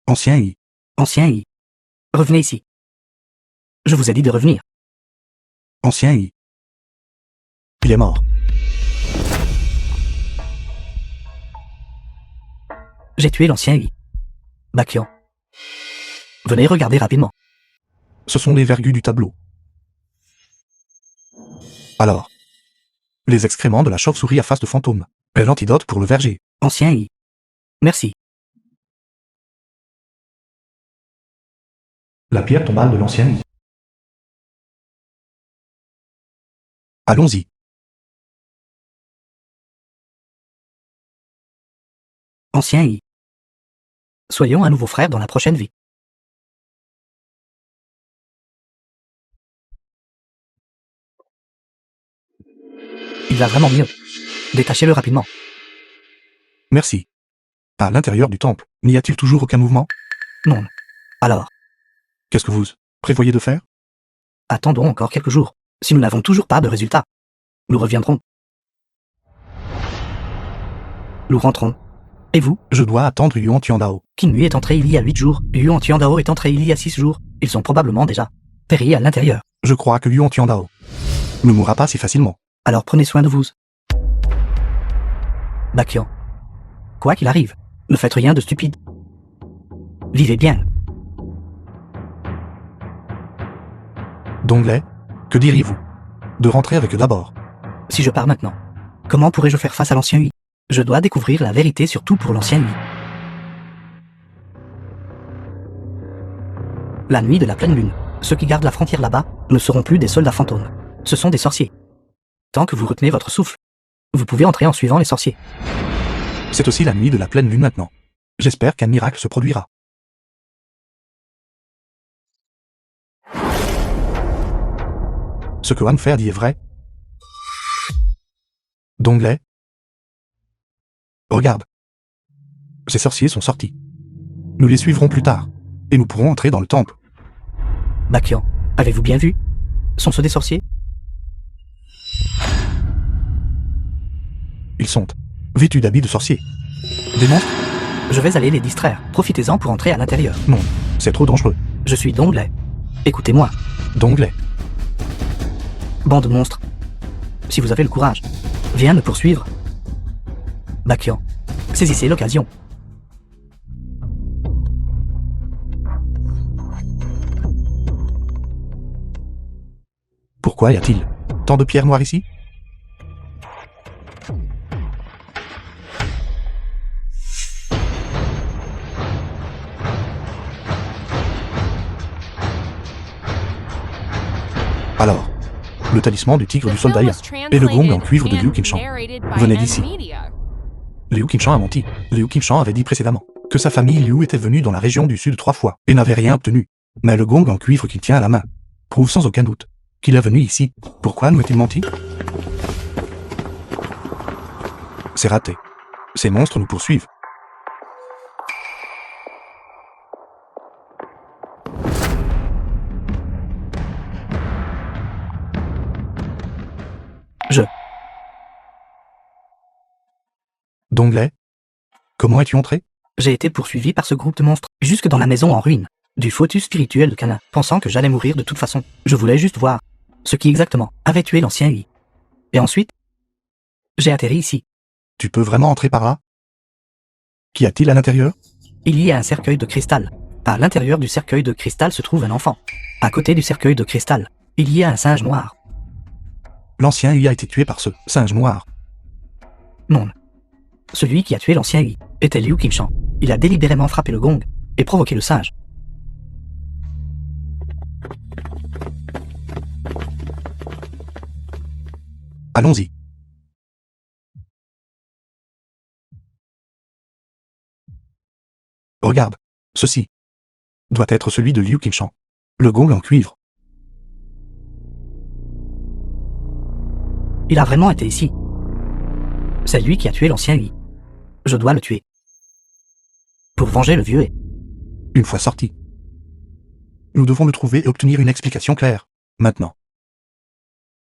Ancien I. Ancien I. Revenez ici. Je vous ai dit de revenir. Ancien I. Il est mort. J'ai tué l'ancien I. Bakian. Venez regarder rapidement. Ce sont les vergus du tableau. Alors. Les excréments de la chauve-souris à face de fantôme. Est l'antidote pour le verger. Ancien I. Merci. La pierre tombale de l'ancien I. Allons-y. Ancien I. Soyons à nouveau frères dans la prochaine vie. Il va vraiment mieux. Détachez-le rapidement. Merci. À l'intérieur du temple, n'y a-t-il toujours aucun mouvement? Non. Alors, Qu'est-ce que vous prévoyez de faire? attendons encore quelques jours. Si nous n'avons toujours pas de résultat, nous reviendrons. Nous rentrons. Et vous? Je dois attendre Yuan Tiandao. Qingyu est entré il y a 8 jours. Yuan Tiandao est entré il y a 6 jours. Ils sont probablement déjà péris à l'intérieur. Je crois que Yuan Tiandao ne mourra pas si facilement. Alors prenez soin de vous. Bakian. Quoi qu'il arrive, ne faites rien de stupide. Vivez bien. Dongley, que diriez-vous? De rentrer avec eux d'abord. Si je pars maintenant, comment pourrais-je faire face à l'ancien Hui? Je dois découvrir la vérité sur tout pour l'ancien Hui. La nuit de la pleine lune, ceux qui gardent la frontière là-bas ne seront plus des soldats fantômes. Ce sont des sorciers. Tant que vous retenez votre souffle, vous pouvez entrer en suivant les sorciers. C'est aussi la nuit de la pleine lune maintenant. J'espère qu'un miracle se produira. Ce que Hanfer dit est vrai. Dongley. Regarde. Ces sorciers sont sortis. Nous les suivrons plus tard. Et nous pourrons entrer dans le temple. Bakian, avez-vous bien vu? Sont-ce des sorciers? Ils sont vêtus d'habits de sorciers. Des monstres? Je vais aller les distraire. Profitez-en pour entrer à l'intérieur. Non, c'est trop dangereux. Je suis Dongley. Écoutez-moi, Dongley. bande de monstres. Si vous avez le courage, viens me poursuivre. Bakian, saisissez l'occasion. Pourquoi y a-t-il tant de pierres noires ici? Alors, le talisman du tigre The du soldat film Ya was et le gong en translated cuivre de Liu and Qingshan. narrated by Venez M d'ici. Media. Liu Qingshan a menti. Liu Qingshan avait dit précédemment que sa famille Liu était venue dans la région du sud 3 fois et n'avait rien obtenu. Mais le gong en cuivre qu'il tient à la main prouve sans aucun doute qu'il est venu ici. Pourquoi nous a-t-il menti? C'est raté. Ces monstres nous poursuivent. Dongley, comment es-tu entré? J'ai été poursuivi par ce groupe de monstres, jusque dans la maison en ruine, du fœtus spirituel de Cana, pensant que j'allais mourir de toute façon. Je voulais juste voir ce qui exactement avait tué l'ancien Hui. Et ensuite, j'ai atterri ici. Tu peux vraiment entrer par là? Qu'y a-t-il à l'intérieur? Il y a un cercueil de cristal. À l'intérieur du cercueil de cristal se trouve un enfant. À côté du cercueil de cristal, il y a un singe noir. L'ancien Hui a été tué par ce singe noir. Non. Celui qui a tué l'ancien Hui était Liu Qingshan. Il a délibérément frappé le gong et provoqué le singe. Allons-y. Regarde, ceci doit être celui de Liu Qingshan. Le gong en cuivre. Il a vraiment été ici. C'est lui qui a tué l'ancien Yi. Je dois le tuer. Pour venger le vieux et... Une fois sorti. Nous devons le trouver et obtenir une explication claire. Maintenant.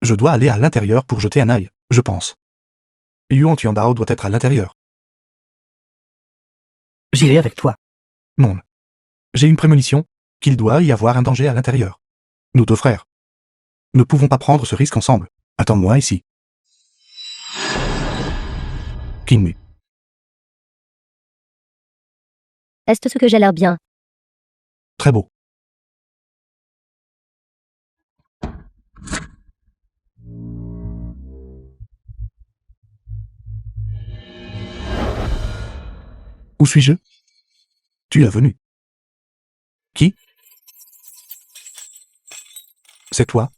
Je dois aller à l'intérieur pour jeter un œil, je pense. Yuan Tiandao doit être à l'intérieur. J'irai avec toi. Non. J'ai une prémonition qu'il doit y avoir un danger à l'intérieur. Nous deux frères. Ne pouvons pas prendre ce risque ensemble. Attends-moi ici. Kinmu. Est-ce ce que j'ai l'air bien? Très beau. Où suis-je? Tu es venu. Qui? C'est toi?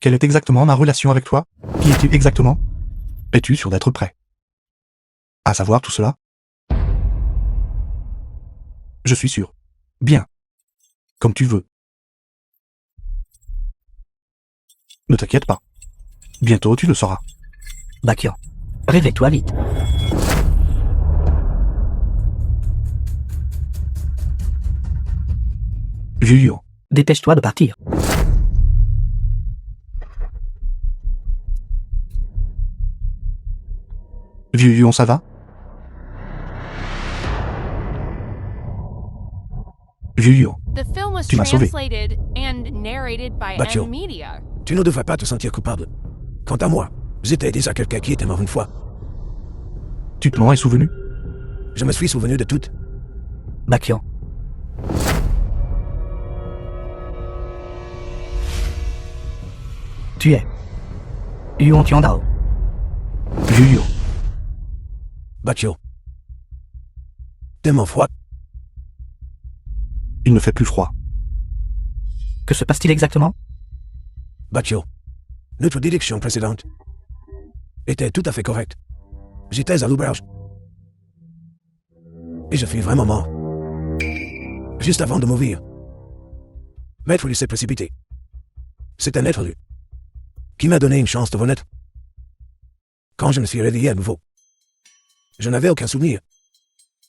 Quelle est exactement ma relation avec toi? Qui es-tu exactement? Es-tu sûr d'être prêt à savoir tout cela? Je suis sûr. Bien. Comme tu veux. Ne t'inquiète pas. Bientôt tu le sauras. Bakian, réveille-toi vite. Vieux Yuan. Dépêche-toi de partir. Vieux Yuan, ça va? Vieux Yuan. The film was Tu m'as sauvé. translated and narrated by Bachio. M Media. Tu ne devrais pas te sentir coupable. Quant à moi, j'étais déjà quelqu'un qui était mort une fois. Tu te m'en es souvenu? Je me suis souvenu de tout. Bakian. Tu es Yuan Tiandao. Vieux Yuan. Bachio. Tellement froid. Il ne fait plus froid. Que se passe-t-il exactement? Bachio. Notre direction précédente était tout à fait correcte. J'étais à l'ouvrage. Et je fus vraiment mort. Juste avant de mourir. Maître lui s'est précipité. C'est un être qui m'a donné une chance de renaître. Quand je me suis réveillé à nouveau, je n'avais aucun souvenir.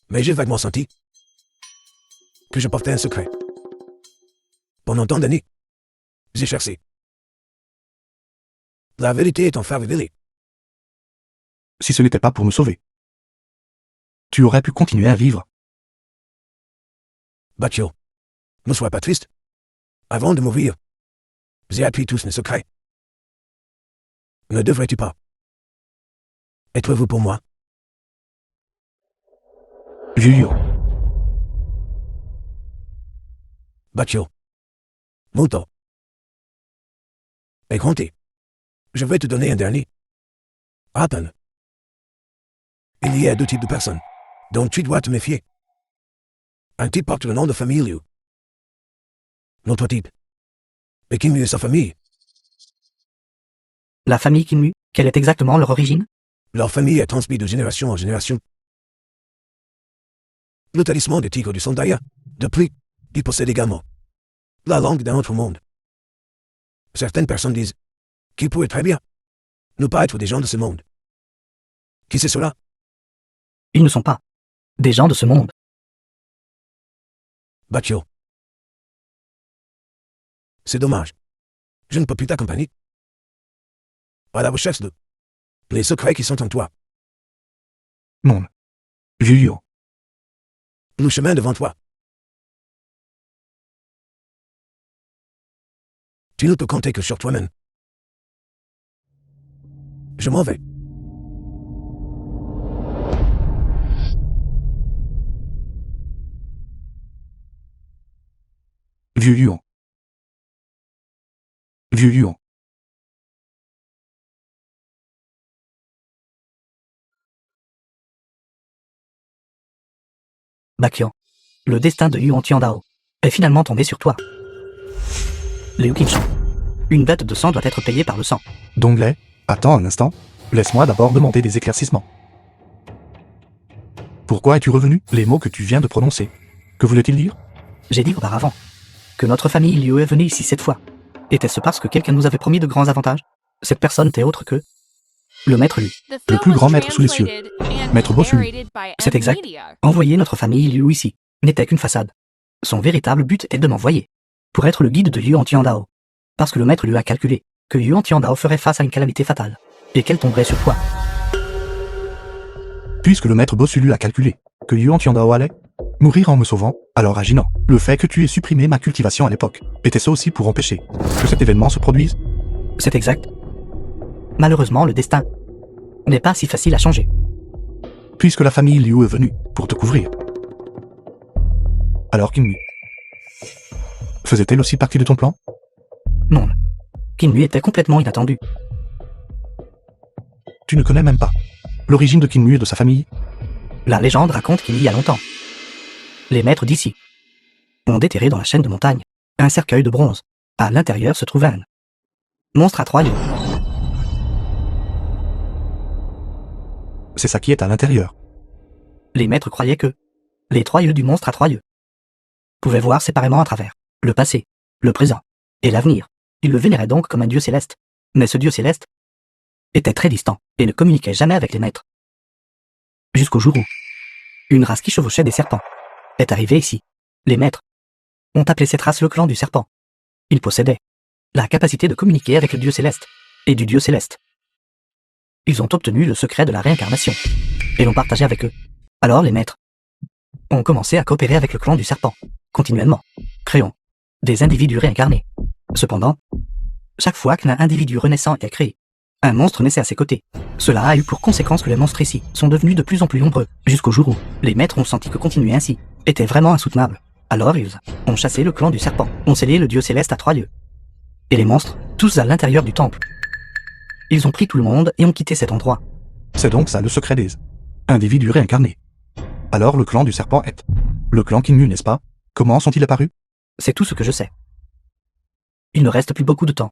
Mais j'ai vaguement senti que je portais un secret. Pendant tant d'années, j'ai cherché. La vérité est enfin révélée. Si ce n'était pas pour me sauver, tu aurais pu continuer à vivre. Bachio, ne sois pas triste. Avant de mourir, j'ai appris tous mes secrets. Ne devrais-tu pas être vous pour moi? Vieux Yuan. Bachio. Mon temps est compté. Je vais te donner un dernier. Rappel. Il y a deux types de personnes dont tu dois te méfier. Un type porte le nom de famille Liu. L'autre type est Kinmu et sa famille. La famille Kinmu, quelle est exactement leur origine? Leur famille est transmise de génération en génération. Le talisman des tigres du Sondaya, depuis, ils possèdent également la langue d'un autre monde. Certaines personnes disent qu'ils pourraient très bien ne pas être des gens de ce monde. Qui c'est cela? Ils ne sont pas des gens de ce monde. Bachio. C'est dommage. Je ne peux plus t'accompagner. À la recherche de les secrets qui sont en toi. Non. Vieux Yuan. Le chemin devant toi. Tu ne peux compter que sur toi-même. Je m'en vais. Vieux Yuan. Vieux Yuan. Bakian, le destin de Yuan Tiandao est finalement tombé sur toi. Liu Qingshan, une bête de sang doit être payée par le sang. Donglai, attends un instant. Laisse-moi d'abord demander des éclaircissements. Pourquoi es-tu revenu? Les mots que tu viens de prononcer. Que voulait-il dire? J'ai dit auparavant que notre famille Liu est venue ici cette fois. Était-ce parce que quelqu'un nous avait promis de grands avantages? Cette personne n'était autre que Le maître Lu. The Le film plus was grand maître sous les cieux. translated and Maître Bossu. narrated by C'est M. exact. Media. Envoyer notre famille Liu ici n'était qu'une façade. Son véritable but était de m'envoyer pour être le guide de Yuan Tiandao. Parce que le maître Lu a calculé que Yuan Tiandao ferait face à une calamité fatale et qu'elle tomberait sur toi. Puisque le maître Bossulu a calculé que Yuan Tiandao allait mourir en me sauvant, alors aginant, le fait que tu aies supprimé ma cultivation à l'époque, était-ce aussi pour empêcher que cet événement se produise? C'est exact. Malheureusement, le destin n'est pas si facile à changer. Puisque la famille Liu est venue pour te couvrir. Alors Qin Mu faisait-elle aussi partie de ton plan? Non. Qin Mu était complètement inattendu. Tu ne connais même pas l'origine de Qin Mu et de sa famille? La légende raconte qu'il y a longtemps, les maîtres d'ici ont déterré dans la chaîne de montagne un cercueil de bronze. À l'intérieur se trouvait un monstre à 3 yeux. C'est ça qui est à l'intérieur. Les maîtres croyaient que les 3 yeux du monstre à 3 yeux pouvaient voir séparément à travers le passé, le présent et l'avenir. Ils le vénéraient donc comme un dieu céleste. Mais ce dieu céleste était très distant et ne communiquait jamais avec les maîtres. Jusqu'au jour où une race qui chevauchait des serpents est arrivée ici. Les maîtres ont appelé cette race le clan du serpent. Ils possédaient la capacité de communiquer avec le dieu céleste et du dieu céleste. Ils ont obtenu le secret de la réincarnation et l'ont partagé avec eux. Alors les maîtres ont commencé à coopérer avec le clan du serpent, continuellement, créant des individus réincarnés. Cependant, chaque fois qu'un individu renaissant est créé, un monstre naissait à ses côtés. Cela a eu pour conséquence que les monstres ici sont devenus de plus en plus nombreux, jusqu'au jour où les maîtres ont senti que continuer ainsi était vraiment insoutenable. Alors ils ont chassé le clan du serpent, ont scellé le dieu céleste à 3 lieues. Et les monstres, tous à l'intérieur du temple. Ils ont pris tout le monde et ont quitté cet endroit. C'est donc ça le secret des individus réincarnés. Alors le clan du serpent est le clan Qin Mu, n'est-ce pas? Comment sont-ils apparus? C'est tout ce que je sais. Il ne reste plus beaucoup de temps.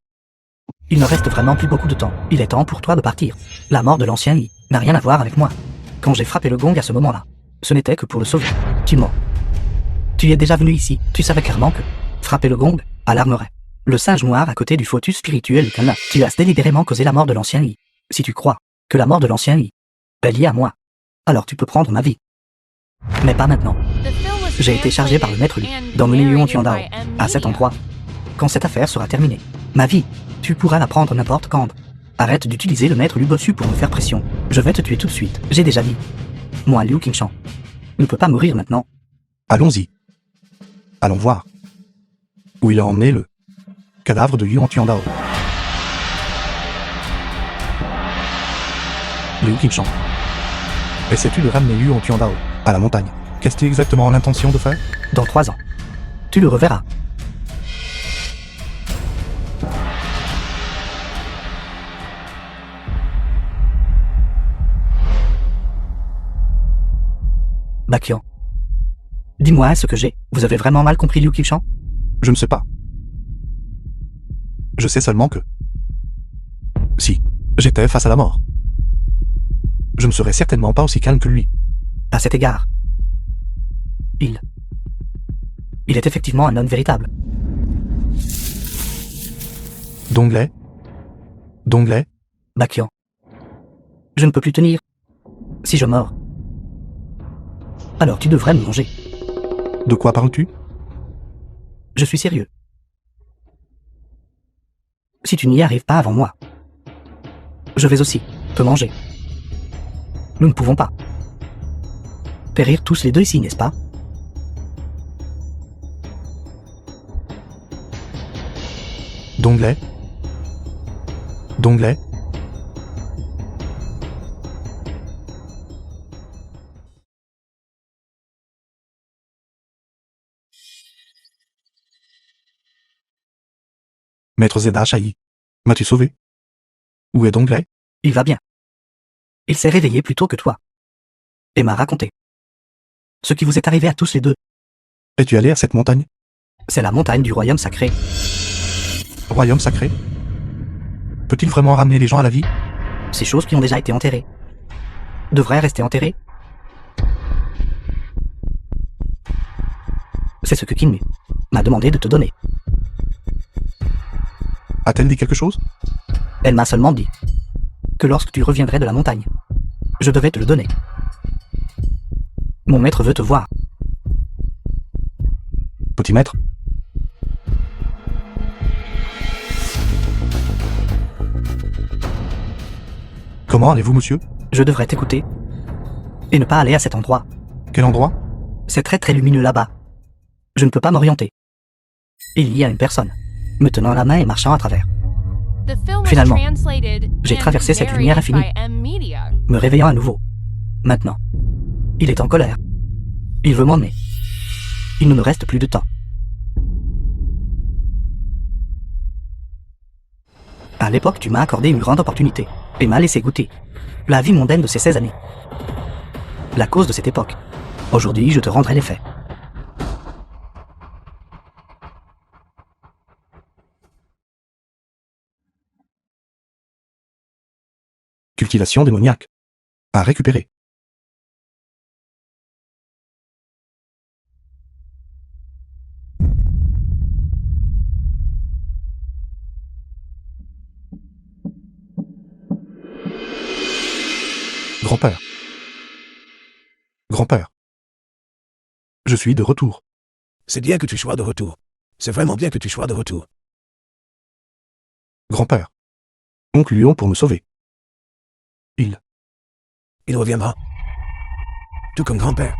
Il ne reste vraiment plus beaucoup de temps. Il est temps pour toi de partir. La mort de l'ancien Yi n'a rien à voir avec moi. Quand j'ai frappé le gong à ce moment-là, ce n'était que pour le sauver. Timon, tu es déjà venu ici. Tu savais clairement que frapper le gong alarmerait le singe noir à côté du fœtus spirituel du Kana. Tu as délibérément causé la mort de l'ancien Yi. Si tu crois que la mort de l'ancien Yi est liée à moi, alors tu peux prendre ma vie. Mais pas maintenant. The film was J'ai été chargé par le maître Lu translated and d'emmener Yuan narrated Tiandao by M. à cet Media. endroit. Quand cette affaire sera terminée, ma vie, tu pourras la prendre n'importe quand. Arrête d'utiliser le maître Lu Bossu pour me faire pression. Je vais te tuer tout de suite. J'ai déjà dit. Moi, Liu Qingshan, ne peux pas mourir maintenant. Allons-y. Allons voir. Où il a emmené le cadavre de Yuan Tiandao. Liu Qingshan. Essaies-tu de ramener Yuan Tiandao à la montagne? Qu'est-ce exactement l'intention de faire? Dans 3 ans, tu le reverras. Bakian. Dis-moi ce que j'ai. Vous avez vraiment mal compris Liu Qingshan? Je ne sais pas. Je sais seulement que si j'étais face à la mort, je ne serais certainement pas aussi calme que lui. À cet égard, il est effectivement un homme véritable. Donglai, Bakian. Je ne peux plus tenir. Si je meurs, alors tu devrais me manger. de quoi parles-tu? Je suis sérieux. Si tu n'y arrives pas avant moi, je vais aussi te manger. Nous ne pouvons pas périr tous les deux ici, n'est-ce pas? Donglai, Maître Zeda Shahi, m'as-tu sauvé? Où est Donglai? Il va bien. Il s'est réveillé plus tôt que toi. Et m'a raconté ce qui vous est arrivé à tous les deux. Es-tu allé à cette montagne? C'est la montagne du royaume sacré. Royaume sacré? Peut-il vraiment ramener les gens à la vie? Ces choses qui ont déjà été enterrées devraient rester enterrées. C'est ce que Qin Mu m'a demandé de te donner. A-t-elle dit quelque chose? Elle m'a seulement dit que lorsque tu reviendrais de la montagne, je devais te le donner. Mon maître veut te voir. Petit maître. Comment allez-vous, monsieur? Je devrais t'écouter. Et ne pas aller à cet endroit. Quel endroit? C'est très très lumineux là-bas. Je ne peux pas m'orienter. Il y a une personne, me tenant la main et marchant à travers, The film was Finalement, translated j'ai and traversé cette lumière narrated infinie. by M. Media. me réveillant à nouveau. Maintenant, il est en colère. Il veut m'emmener. Il ne me reste plus de temps. À l'époque, tu m'as accordé une grande opportunité et m'as laissé goûter la vie mondaine de ces 16 années. La cause de cette époque. Aujourd'hui, je te rendrai les faits. Cultivation démoniaque. À récupérer. Grand-père. Grand-père. Je suis de retour. C'est bien que tu sois de retour. C'est vraiment bien que tu sois de retour. Grand-père. Oncle Lion pour me sauver. Il reviendra. Tout comme grand-père.